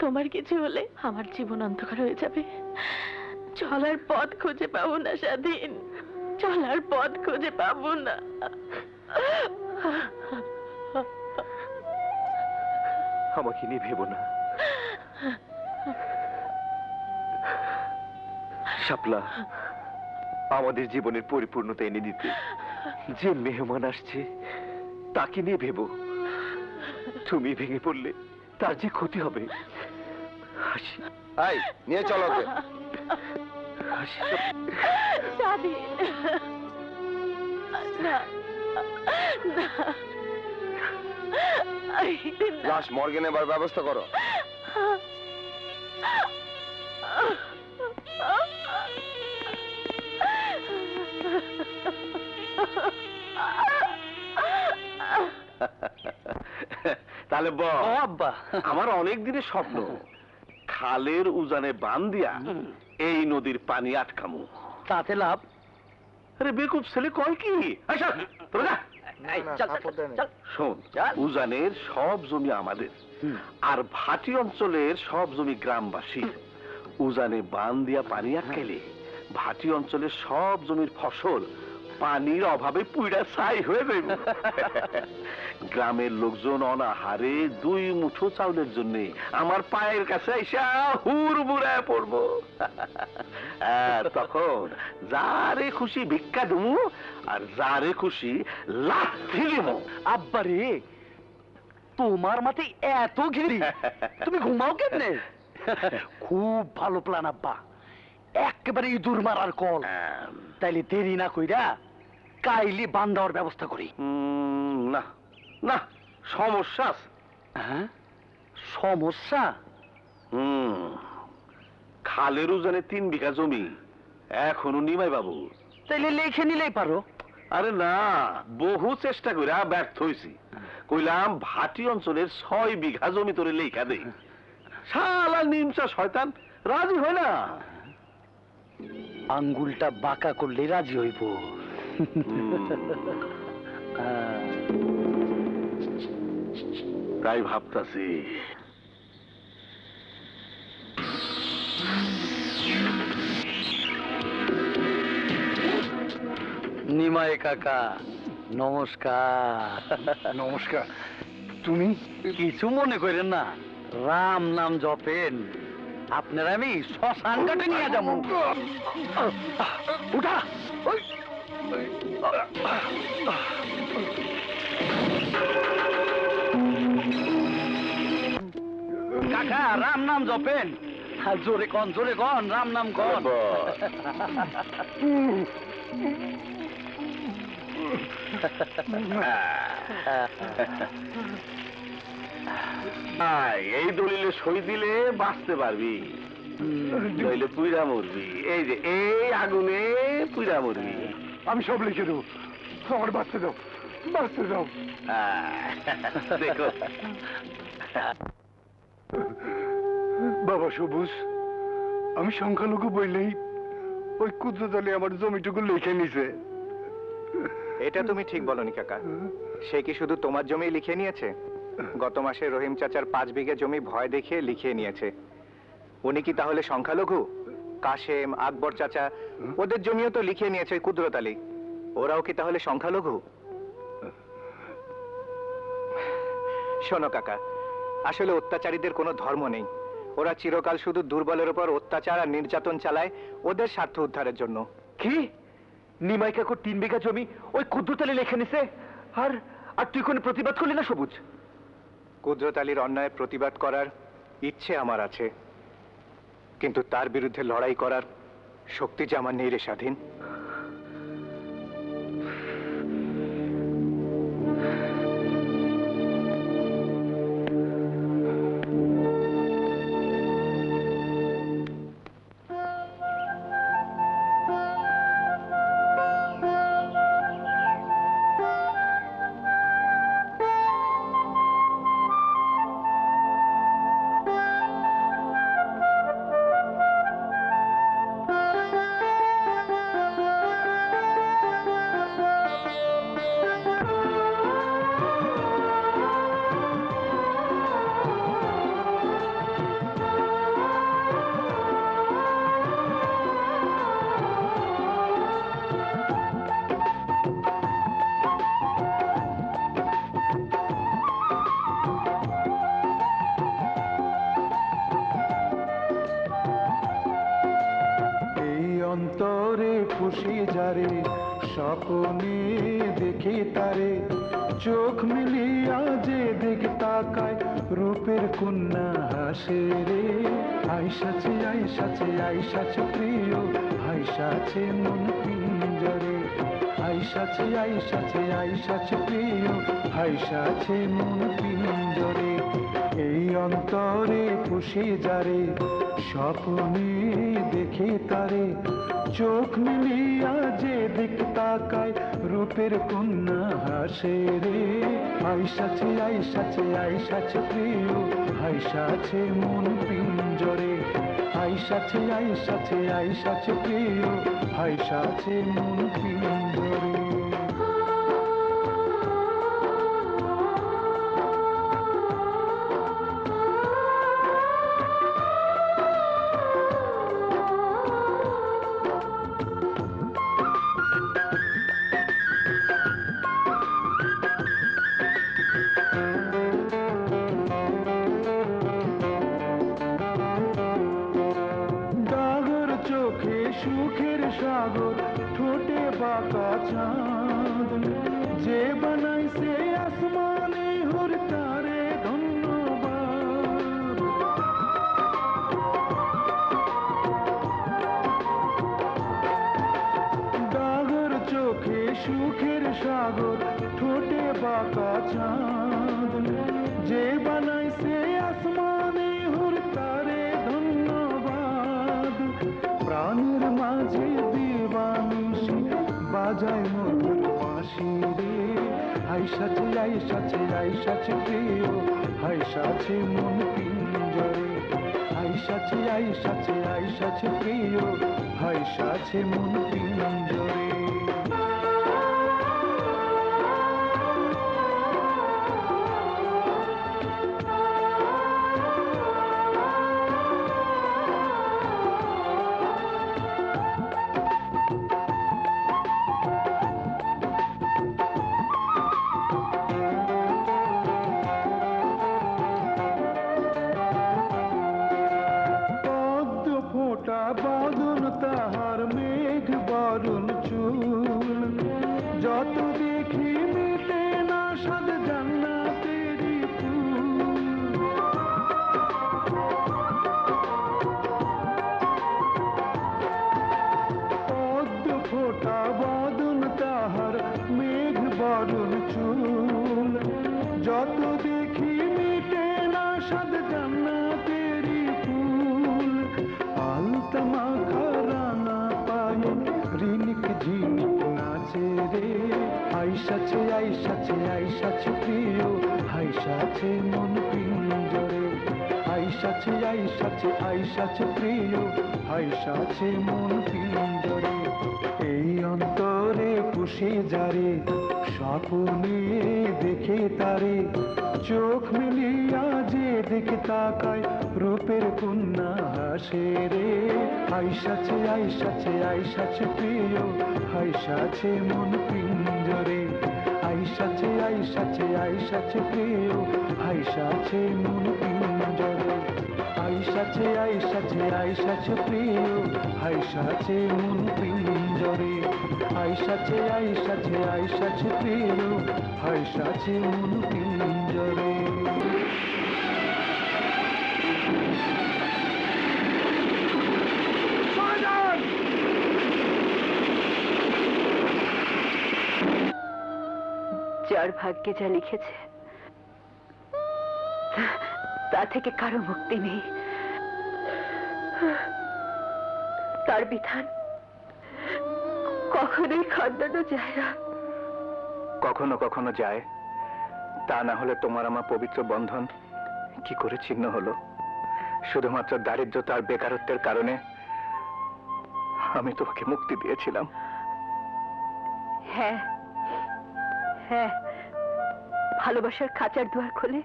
তোমার কিছু হলে আমার জীবন অন্ধকার হয়ে যাবে। চলার পথ খুঁজে পাবো না স্বাধীন, চলার পথ খুঁজে পাবো না। আমাকে নিয়ে ভেবো না শাপলা। আমাদের জীবনের পরিপূর্ণতা এনে দিতে যে মেহমান আসছে তাকে নিয়ে ভেবো। তুমি ভেঙে পড়লে তার যে ক্ষতি হবে। হাসি নিয়ে চলো। স্বাধীন না, লাশ মর্গে নেবার ব্যবস্থা করো। তাহলে আব্বা, আমার অনেক দিনের স্বপ্ন খালের উজানে বান দিয়া এই নদীর পানি আটকামু। তাতে লাভ? আরে বেকুব ছেলে কয় কি? শোন, উজানের সব জমি আমাদের, আর ভাটি অঞ্চলের সব জমি গ্রামবাসীর। উজানে বান দিয়া পানি আটকাইলে ভাটি অঞ্চলের সব জমির ফসল পানির অভাবে পুইড়া ছাই হয়ে যাইব। গ্রামের লোকজন অনাহারে 2 মুঠো চাউলের জন্য আমার পায়ের কাছে আইসা হুর বুড়ায় পড়বো। তখন যারে খুশি ভিক্ষা দেবো আর যারে খুশি লাথি দেবো। আব্বা রে, তোমার মাথায় এত ঘিরি, তুমি ঘুমাও কেমনে? খুব ভালো প্ল্যান আব্বা, একেবারে ইঁদুর মারার কল। তাইলে দেরি না কইরা কাইলি বান দেওয়ার ব্যবস্থা করি। না না, সমস্যা আছে। হ্যাঁ, সমস্যা? খালের উজানে 3 বিঘা জমি এখনো নিমাই বাবু। তাইলে লেখে নিলেই পারো। আরে না, বহু চেষ্টা করে ব্যর্থ হয়েছি। কইলাম ভাটি অঞ্চলের 6 বিঘা জমি তোরে লেখা দেই। শালা নিমচা শয়তান রাজি হয় না। আঙ্গুলটা বাঁকা করলে রাজি হইব। তাই ভাবতাছি। নিমাই কাকা নমস্কার। নমস্কার। তুমি কিছু মনে করেন না, রাম নাম জপেন। আপনার আমি শ্মশান ঘাটে নিয়ে যাবো। উঠা কাকা, রাম নাম জপেন। জোরে কন রাম নাম কন। এই দলিলে সই দিলে বাঁচতে পারবি, নইলে পুইরা মরবি। এই যে এই আগুনে পুইরা মরবি। আমি সব লিখে দেবো। আমার বাঁচতে দাও, বাঁচতে দাও। দেখো বাবা সবুজ, আমি সংখ্যালঘু বললেই ওই কুদ্রতালি আমার জমিটুকু লিখে নিছে। এটা তুমি ঠিক বলনি কাকা। সে কি শুধু তোমার জমি লিখে নিয়েছে? গত মাসে রহিম চাচার 5 বিঘা জমি ভয় দেখিয়ে লিখিয়ে নিয়েছে। উনি কি তাহলে সংখ্যালঘু? কাশেম, আকবর চাচা, ওদের জমিও তো লিখিয়ে নিয়েছে কুদরত আলী। ওরাও কি তাহলে সংখ্যালঘু? শোনো কাকা, আসলে অত্যাচারীদের কোনো ধর্ম নেই। ওরা চিরকাল শুধু দুর্বলের উপর অত্যাচার আর নির্যাতন চালায় ওদের স্বার্থ উদ্ধারের জন্য। কি নিমাই কাকুর 3 বিঘা জমি ওই কুদ্রতালি লেখে নিছে? আর আর তুই কোনো প্রতিবাদ করলি না সবুজ? কুদরত আলীর অন্যায়ের প্রতিবাদ করার ইচ্ছে আমার আছে, কিন্তু তার বিরুদ্ধে লড়াই করার শক্তি যে আমার নেই রে স্বাধীন। অন্তরে খুশি যারে স্বপ্নে দেখি তারে, চোখ মিলিয়া যে দিক তাকায় রূপের কন্যা হাসে রে। আইসাছে আইসাছে আইসাছে প্রিয়, আইসাছে মন পিঞ্জরে। আইসাছে আইসাছে আইসাছে প্রিয়, আইসাছে মন পিঞ্জরে। এই অন্তরে খুশি যারে স্বপ্নে দেখি তারে, চোখ মিলিয়া যে দিক তাকায় রূপের কন্যা হাসে রে। আইসাছে আইসাছে আইসাছে প্রিয়, আইসাছে মন পিঞ্জরে। আইসাছে আইসাছে আইসাছে প্রিয়, আইসাছে মন পিঞ্জরে। সুখের সাগর ঠোঁটে বাঁকা চাঁদ, যে বানাইছে আসমানে হুর তারে ধন্যবাদ। ডাগর চোখে সুখের সাগর ঠোঁটে বাঁকা চাঁদ, যে বানাইছে আসমানে হুর তারে ধন্যবাদ। প্রাণের মাঝে দিবানিশি বাজায় মধুর বাঁশি রে। আইসাছে আইসাছে আইসাছে প্রিয়, আইসাছে মন পিঞ্জরে। আইসাছে আইসাছে আইসাছে প্রিয়, আইসাছে মন পিঞ্জরে। বাদন তাহার মেঘ বরণ চুল, যত দেখি মিটে না সাদ জান্নাতেরি ফুল। পদ্ম ফোটা বদন তাহার মেঘ বরণ চুল, যত দেখি মিটে না সাদ জান্নাতেরি ফুল। আলতা মাখা রানা পায়ে রিনিক ঝিনিক নাচ আইসাছে আইসাছে আইসাছে প্রিয় হাইসাছে মন পিঞ্জরে আইসাছে আইসাছে আইসাছে প্রিয় হাইসাছে মন পিঞ্জরে এই অন্তরে পুষে যারে স্বপ্নে দেখে তারে চোখ মিলিয়া যে দেখে তাকায় রূপের কন্যা হাসে রে আইসাছে আইসাছে আইসাছে প্রিয় হাইসাছে মন পিঞ্জরে আইসাছে আইসাছে আইসাছে প্রিয় হাইসাছে মন পিঞ্জরে আইসাছে আইসাছে আইসাছে প্রিয় হাইসাছে মন পিঞ্জরে আইসাছে আইসাছে আইসাছে প্রিয় হাইসাছে মন পিঞ্জরে যার ভাগ্যে যা লিখেছে তা থেকে কারো মুক্তি নেই। তার বিধান কখনোই খণ্ডানো যায় না। কখনো কখনো যায়, তা না হলে তোমার আমার পবিত্র বন্ধন কি করে ছিন্ন হলো? শুধুমাত্র দারিদ্রতা আর বেকারত্বের কারণে আমি তোমাকে মুক্তি দিয়েছিলাম। হ্যাঁ হ্যাঁ, ভালোবাসার খাঁচার দুয়ার খুলে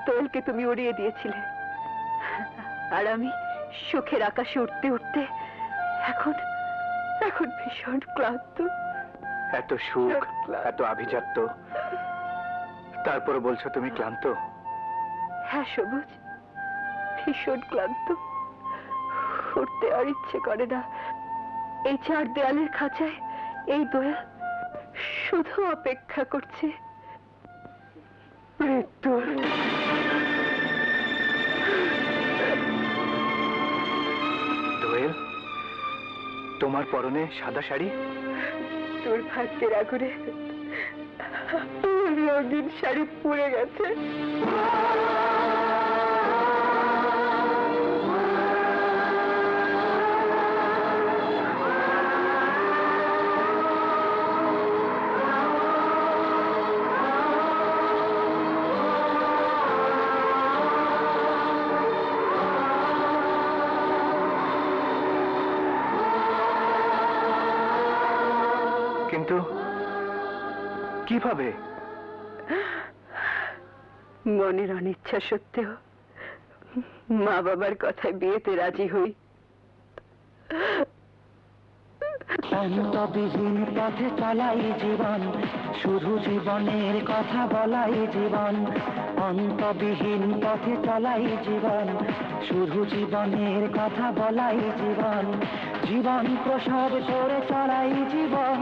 দোয়েলকে তুমি উড়িয়ে দিয়েছিলে, আর আমি সুখের আকাশে উঠতে উঠতে এখন এখন ভীষণ ক্লান্ত। এত সুখ, এত আভিজাত্য, তারপরে বলছো তুমি ক্লান্ত? হ্যাঁ সবুজ, ভীষণ ক্লান্ত। উঠতে আর ইচ্ছে করে না। এই চার দেয়ালের খাঁচায় এই দোয়েল শুধু অপেক্ষা করছে মৃত্যুর। দোয়েল, তোমার পরনে সাদা শাড়ি? দুর্ভাগ্যের আগুনে রঙিন শাড়ি পুড়ে গেছে। কিন্তু কিভাবে? মনের অনিচ্ছা সত্ত্বেও মা বাবার কথায় বিয়েতে রাজি হই। অন্তবিহীন পথে চলাই জীবন, শুধু জীবনের কথা বলাই জীবন। অন্তবিহীন পথে চলাই জীবন, শুধু জীবনের কথা বলাই জীবন। জীবন প্রসব করে চলাই জীবন,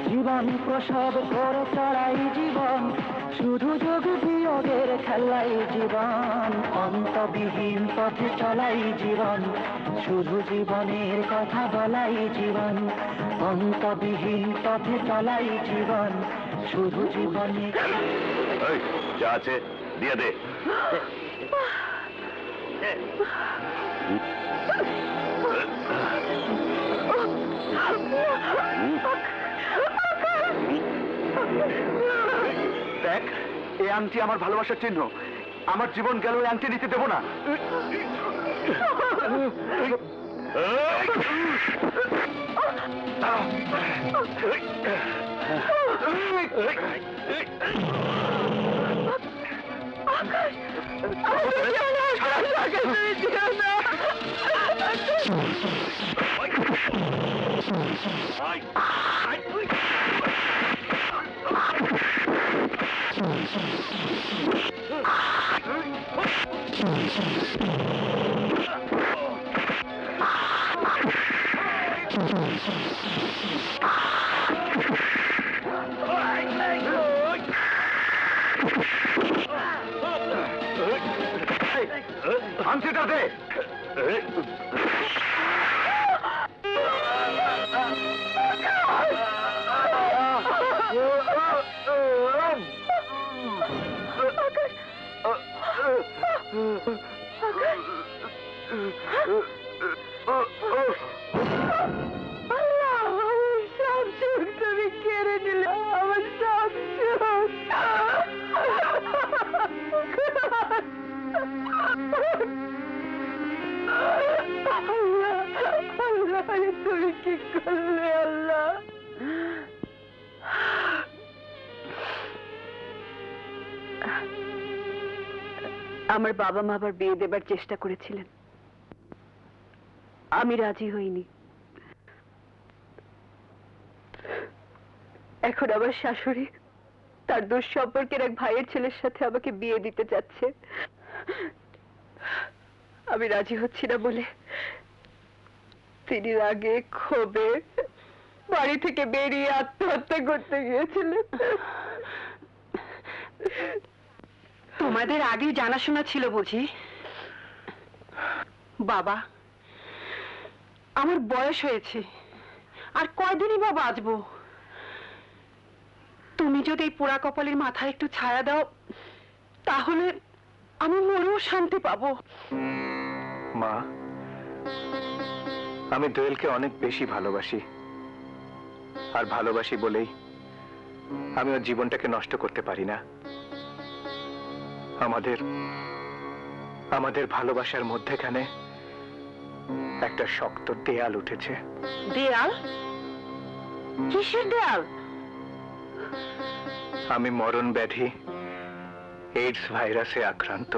জীবন প্রসব করে চলাই জীবন। শুধু যোগ বিয়োগের খেলাই জীবন। অন্তবিহীন পথে চলাই জীবন, শুধু জীবনের কথা বলাই জীবন। অন্তবিহীন পথে চলাই জীবন, শুধু জীবনে। যা আছে দিয়ে দে। দেখ, এই আংটি আমার ভালোবাসার চিহ্ন। আমার জীবন গেল এই আংটি নিতে দেবো না। আংটিটা দে। আল্লাহ, শামসুর তুমি তুমি কেড়ে নিলে আমার সব সুখ। আল্লাহ, আল্লাহ, তুমি কি করলে আল্লাহ? আমার বাবা মা আবার বিয়ে দেবার চেষ্টা করেছিলেন, আমি রাজি হইনি। এখন আমার শাশুড়ি তার দুঃসম্পর্কের এক ভাইয়ের ছেলের সাথে আমাকে বিয়ে দিতে চাচ্ছে। আমি রাজি হচ্ছি না বলে তিনি রাগে ক্ষোভে বাড়ি থেকে বেরিয়ে আত্মহত্যা করতে গিয়েছিলেন। তোমাদের আগে জানাশোনা ছিল বুঝি? বাবা, আমার বয়স হয়েছে, আর কয়দিনই বা বাঁচবো। তুমি যদি এই পোড়া কপালের মাথায় একটু ছায়া দাও, তাহলে আমি মরেও শান্তি পাবো। মা, আমি দোয়েলকে অনেক বেশি ভালোবাসি, আর ভালোবাসি বলেই আমি ওর জীবনটাকে নষ্ট করতে পারি না। আমাদের ভালোবাসার মধ্যেখানে একটা শক্ত দেয়াল উঠেছে। দেয়াল? কিসের দেয়াল? আমি মরণ ব্যাধি এইডস ভাইরাসে আক্রান্ত।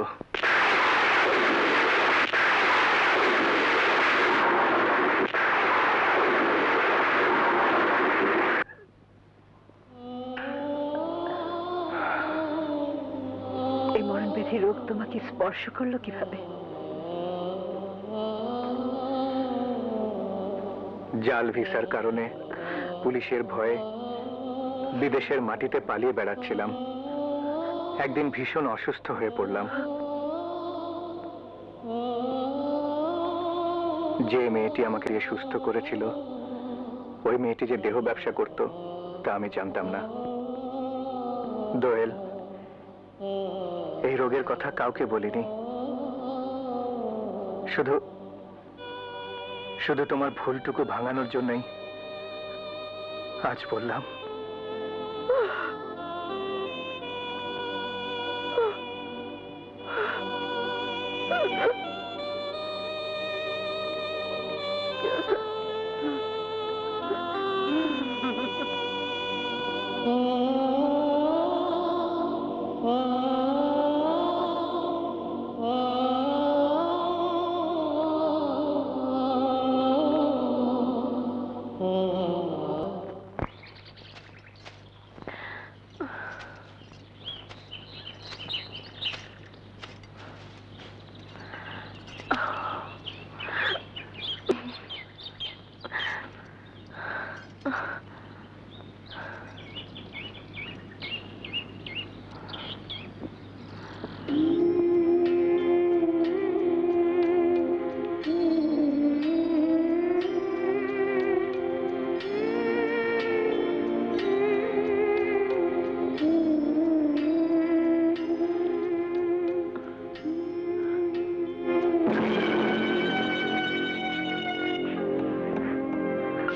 এই মরণ ব্যাধি রোগ তোমাকে স্পর্শ করলো কিভাবে? জাল ভিসার কারণে পুলিশের ভয়ে বিদেশের মাটিতে পালিয়ে বেড়াচ্ছিলাম। একদিন ভীষণ অসুস্থ হয়ে পড়লাম। যে মেয়েটি আমাকে দিয়ে সুস্থ করেছিল, ওই মেয়েটি যে দেহ ব্যবসা করত তা আমি জানতাম না। দোয়েল, এই রোগের কথা কাউকে বলিনি, শুধু তোমার ভুলটুকু ভাঙানোর জন্যই আজ বললাম।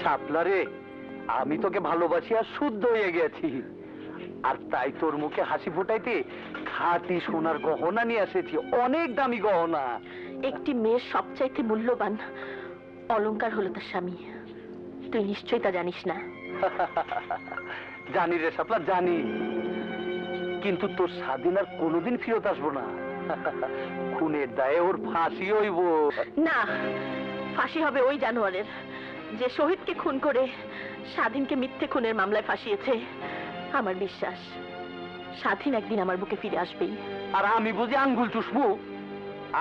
শাপলারে, আমি তোকে ভালোবাসি আর শুদ্ধ হয়ে গেছি, আর তাই তোর মুখে হাসি ফোটাইতে খাঁটি সোনার গহনা নিয়ে এসেছি, অনেক দামি গহনা। একটি মেয়ের সবচাইতে মূল্যবান অলংকার হলো তার স্বামী। তুই নিশ্চয়ই তা জানিস না। জানি রে শাপলা, জানি, কিন্তু তোর স্বাধীন আর কোনোদিন ফেরত আসবো না। খুনের দায়ে ওর ফাঁসি হইব। না, ফাঁসি হবে ওই জানোয়ারের যে শহীদকে খুন করে স্বাধীনকে মিথ্যে খুনের মামলায় ফাঁসিয়েছে। আমার বিশ্বাস স্বাধীন একদিন আমার বুকে ফিরে আসবেই। আর আমি বুঝি আঙ্গুল চুষবো?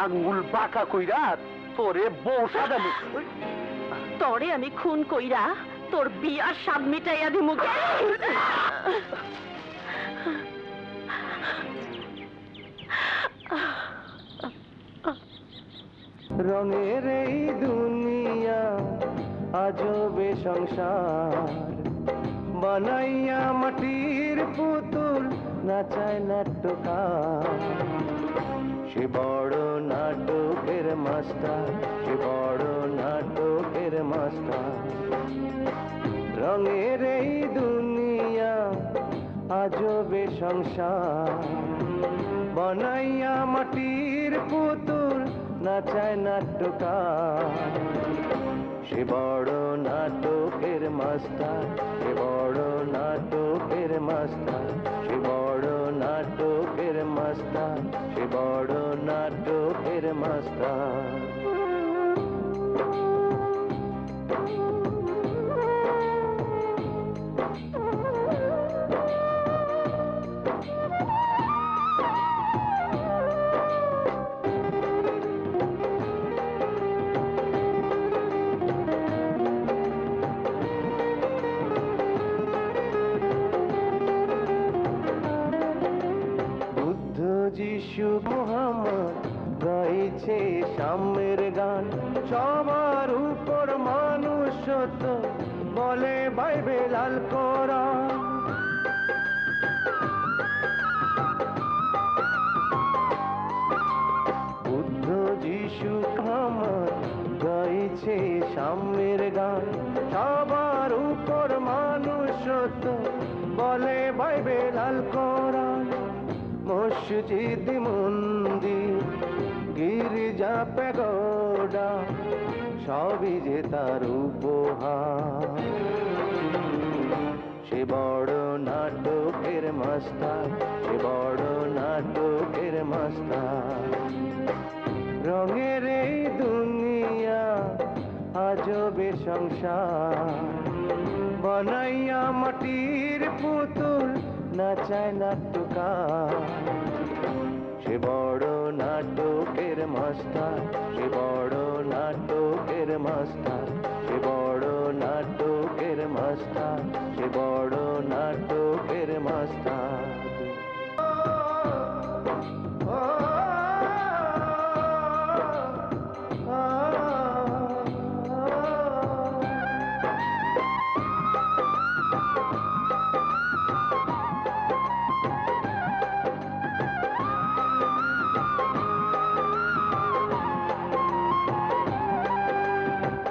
আঙ্গুল বাঁকা কইরা তোরে বউ সাজাবো। তরে আমি খুন কইরা তোর বিয়ার স্বাদ মিটাইয়া দি মুখে। রঙের এই দুনিয়া আজবে সংসার, বানাইয়া মাটির পুতুল নাচায় নাট্যকার। সে বড় নাটকের মাস্টার, সে বড় নাটকের মাস্টার। রঙের এই দুনিয়া সংসার বানাইয়া মাটির পুতুল নাচায় নাট্যকার সে বড় নাটকের মাস্টার সে বড় নাটকের মাস্টার সে বড় নাটকের মাস্টার সে বড় নাটকের মাস্টার যিশু মুহাম্মদ গাইছে সাম্যের গান সবার উপর মানুষত্ব বলে বাইবেল আল কোরআন বুদ্ধ যিশু মুহাম্মদ গাইছে সাম্যের গান সবার উপর মানুষত্ব বলে বাইবেল আল কোরআন মসজিদ মন্দির গির্জা প্যাগোডা সবই যে তার উপহার সে বড় নাটকের মাস্টার সে বড় নাটকের মাস্টার রঙের এই দুনিয়া আজবে সংসার বানাইয়া মাটির পুতুল নাচায় নাট্যকার সে বড় নাটকের মাস্টার সে বড় নাটকের মাস্টার সে বড় নাটকের মাস্টার সে বড় নাটকের মাস্টার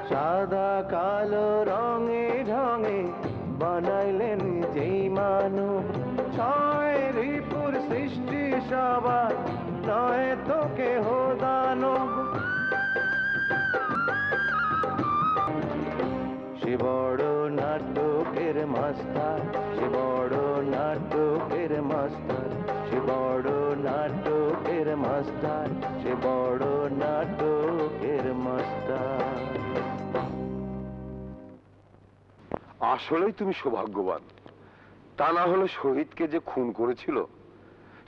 সাদা কালো রঙে ঢঙে বানাইলেন যেই মানব ছয় রিপুর সৃষ্টি সবার নয় তো কেহ দানব সে বড় নাটকের মাস্টার সে বড় নাটকের মাস্টার সে বড় নাটকের মাস্টার সে বড় নাটকের মাস্টার আসলেই তুমি সৌভাগ্যবান তা না হলে শহীদকে যে খুন করেছিল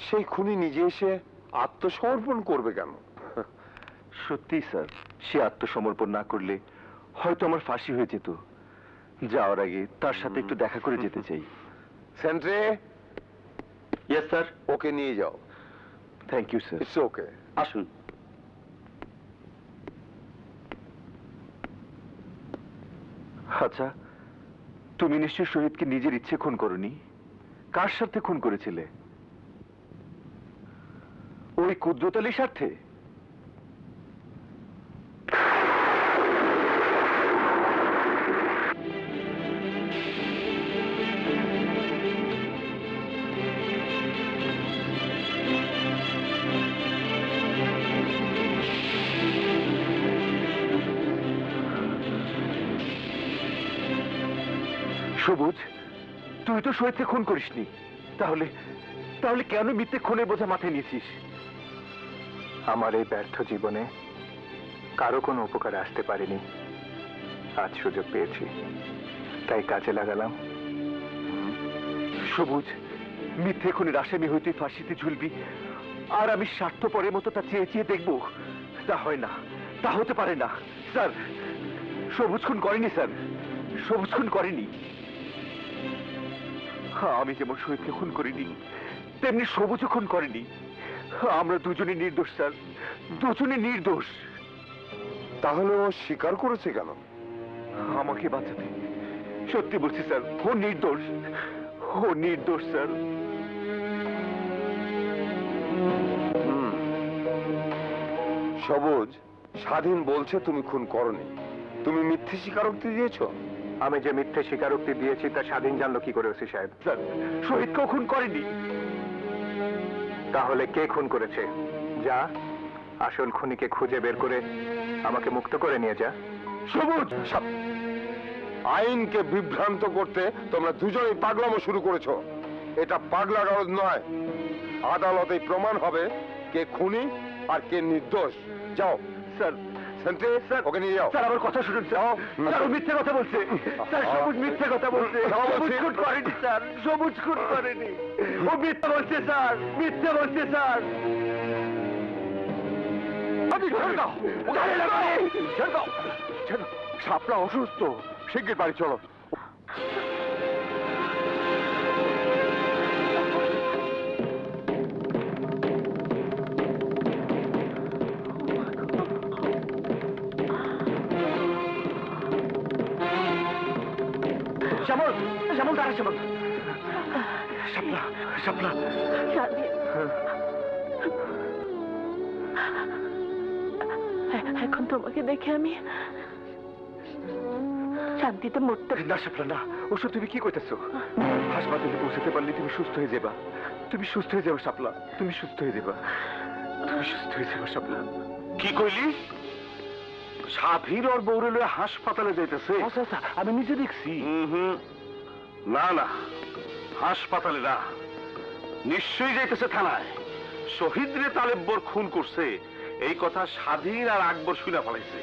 সেই খুনি নিজে এসে আত্মসমর্পণ করবে কেন সত্যি স্যার সে আত্মসমর্পণ না করলে হয়তো আমার ফাঁসি হয়ে যেত যাওয়ার আগে তার সাথে একটু দেখা করে যেতে চাই সেন্ট্রে ইয়েস স্যার ওকে নিয়ে যাও thank you sir it's okay আসুন আচ্ছা তুমি নিশ্চয় শহীদকে নিজের ইচ্ছে খুন করনি কার স্বার্থে খুন করেছিলে ওই কুদরত আলীর স্বার্থে সবুজ তুই তো শহীদকে খুন করিসনি তাহলে তাহলে কেন মিথ্যে খুনের বোঝা মাথায় নিয়েছিস আমার এই ব্যর্থ জীবনে কারো কোনো উপকারে আসতে পারিনি আজ সুযোগ পেয়েছি তাই কাজে লাগালাম সবুজ মিথ্যে খুনের আসামি হয়ে তুই ফাঁসিতে ঝুলবি আর আমি স্বার্থপরের মতো তা চেয়ে চেয়ে দেখবো তা হয় না তা হতে পারে না স্যার সবুজ খুন করেনি স্যার সবুজ খুন করেনি আমি যেমন শহীদকে খুন করিনি তেমনি সবুজও খুন করেনি আমরা দুজনে নির্দোষ স্যার দুজনে নির্দোষ তাহলে ও স্বীকার করেছে কেন আমাকে বাঁচাতে সত্যি বলছি স্যার ও নির্দোষ স্যার সবুজ স্বাধীন বলছে তুমি খুন করনি তুমি মিথ্যে স্বীকারোক্তি দিয়েছ আমি যে মিথ্যে স্বীকারোক্তি দিয়েছি তা স্বাধীন জানলো কি করে ওসি সাহেব? স্যার, শহীদ কেউ খুন করেনি। তাহলে কে খুন করেছে? যা, আসল খুনিকে খুঁজে বের করে আমাকে মুক্ত করে নিয়ে যা। সবুজ, আইনকে বিভ্রান্ত করতে তোমরা দুজনেই পাগলামো শুরু করেছো। এটা পাগলার আওয়াজ নয়, আদালতে প্রমাণ হবে কে খুনি আর কে নির্দোষ। যাও স্যার। সেন্ট্রি, স্যার ওকে নিয়ে যাও। স্যার আমার কথা শুনুন স্যার, স্যার ও মিথ্যে কথা বলছে। স্যার সবুজ মিথ্যে কথা বলছে। সবুজ খুন করেনি স্যার, সবুজ খুন করেনি। ও মিথ্যে বলছে স্যার, মিথ্যে বলছে স্যার। শাপলা অসুস্থ, শিগগির বাড়ি চলো। শ্যামল, শ্যামল দাঁড়া, শ্যামল। শাপলা, শাপলা। এখন তোমাকে দেখে আমি শান্তিতে মরতে। না শাপলা না, ওসব তুমি কি করতেছো? হাসপাতালে পৌঁছাতে পারলে তুমি সুস্থ হয়ে যাবা। তুমি সুস্থ হয়ে যাবে শাপলা, তুমি সুস্থ হয়ে যাবা। তুমি সুস্থ হয়ে যাবে শাপলা। কি কইলি? সাফির ওর বউরে লয়ে হাসপাতালে যাইতেছে? আমি নিজে দেখছি। না না, হাসপাতালে না, নিশ্চয়ই যাইতেছে থানায়। শহীদ রে তালেব্বর খুন করছে এই কথা স্বাধীন আর আকবর শুনে ফেলাইছে।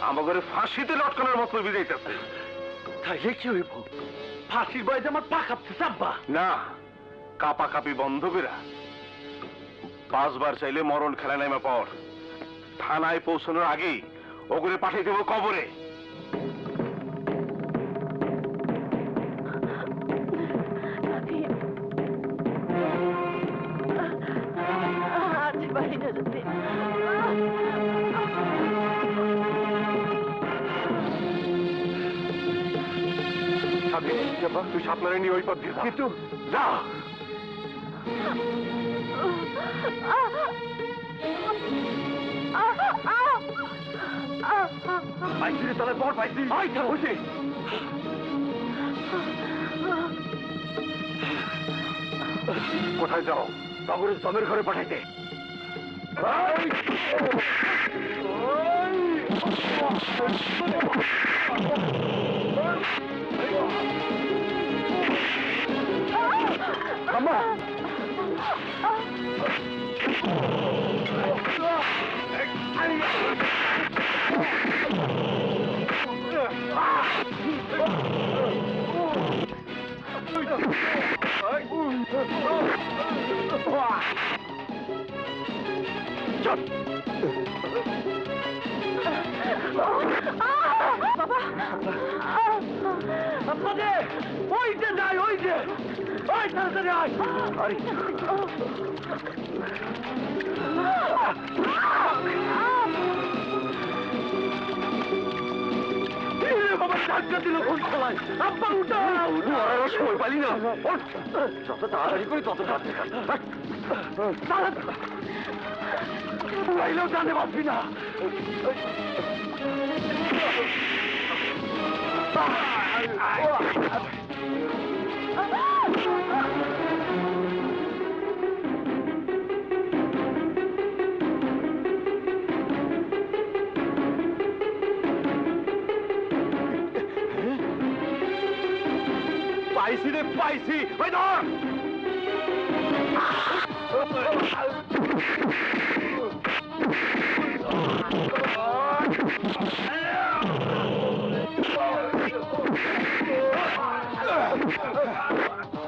আমাদের ফাঁসিতে লটকানোর মতো বিজাইতেছে। তাইলে কি হইব? ফাঁসির বয়সে আমার পা কাঁপছে সাব্বা। না, কাপা কাপি বন্ধ করা। 5 বার চাইলে মরণ খেলা নামা পর। থানায় পৌঁছানোর আগেই ওগুলো পাঠিয়ে দেবো কবরে। তুই সাপলারে নিয়ে ওই পথ দিয়ে যা। কিন্তু যা। পাইছি রে, তলে বড় পাইছি। হয়েছে। কোথায় যাও? তগরের জমের ঘরে পাঠাইতে। আম্মা, ওই যে যাই, ওই যে, ওই তাড়াতাড়ি আয়। বাবা চাকা দিল কোন খেলায়? আব্বা উঠাও, মরার সময় পালি না। যত তাড়াতাড়ি করি তত চাইলেও জানে পারবি না। পাইছি রে, পাইছি। ওই ধর।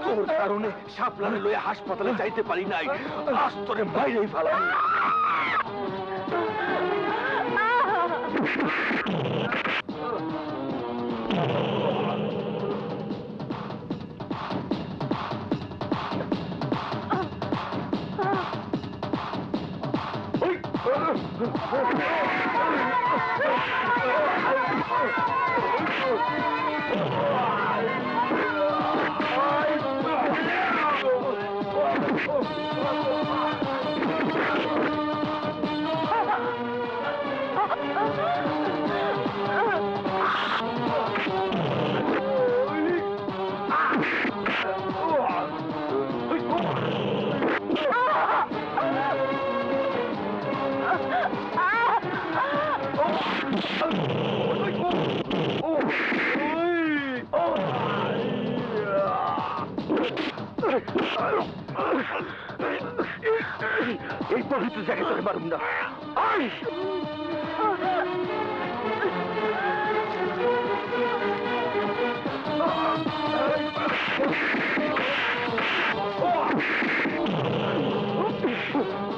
তোর কারণে শাপলারে লয়ে হাসপাতালে যাইতে পারি নাই। আস্তরে বাইরেই ফেলা। এই পবিত্র জায়গায় তোকে মারুম না।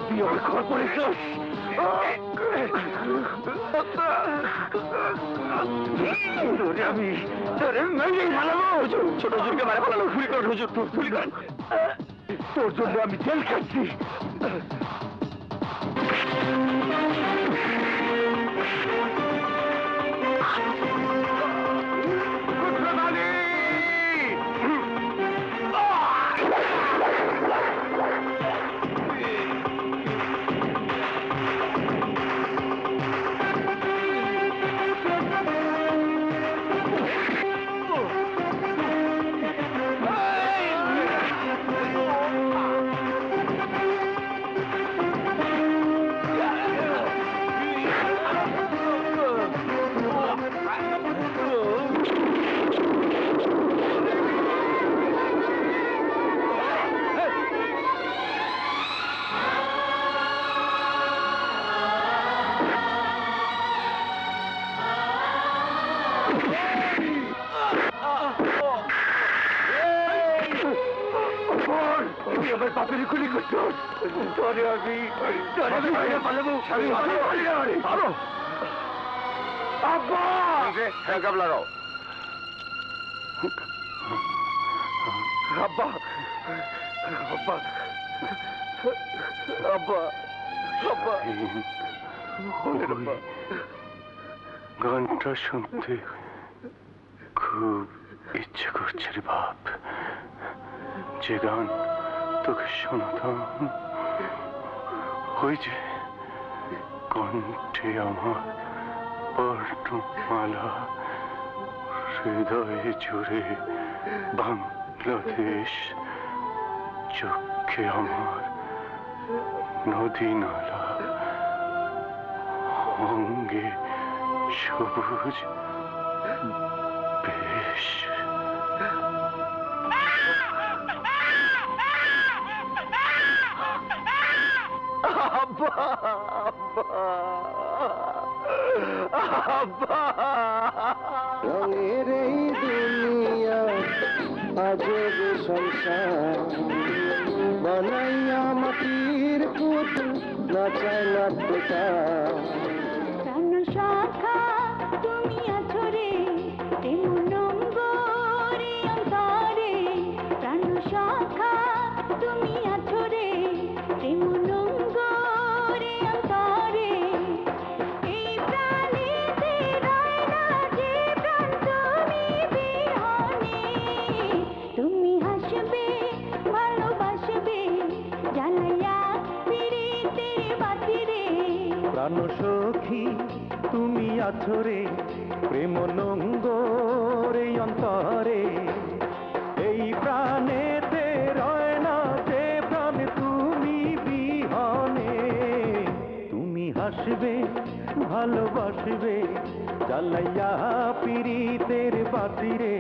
তুই আমার ঘর পড়েছিস। আমি তোরে মেরেই মারাবো। ছোট হুজুরকে মারা ফেলালো। গুলি কর হুজুর, গুলি কর। তোর জন্য আমি জেল খাচ্ছি। আমার বাপের গুলি করতো। তোরে আমি পালাবো। আব্বা হ্যাঁ লাগাও। আব্বা আব্বা আব্বা আব্বা গানটা শুনতে খুব ইচ্ছে করছে রে বাপ। যে গান তোকে শোনাতাম, ওই যে কণ্ঠে আমার বর্ণমালা, হৃদয়ে জুড়ে বাংলাদেশ, চোখে আমার নদী নালা, অঙ্গে সবুজ বেশ। রঙের এই দুনিয়া আজব সংসার, বানাইয়া মাটির পুতুল নাচায় নাট্যটা। প্রাণ শাখা তুমি আছো রে, এমন অঙ্গরে অন্তরে। প্রাণ শাখা তুমি আছো রে, এমন অঙ্গরে অন্তরে। এই প্রাণীতে রয় না যে প্রাণ তুমি বিহনে। তুমি হাসবে ভালোবাসবে, জ্বালাইয়া পিড়িতের বাতিরে। প্রাণ সখী তুমি আছো রে, প্রেম নঙ্গরে অন্তরে। এই প্রাণেতে রয় না যে প্রাণ তুমি বিহনে। তুমি হাসবে ভালোবাসবে, জ্বালাইয়া পিড়িতের বাতিরে।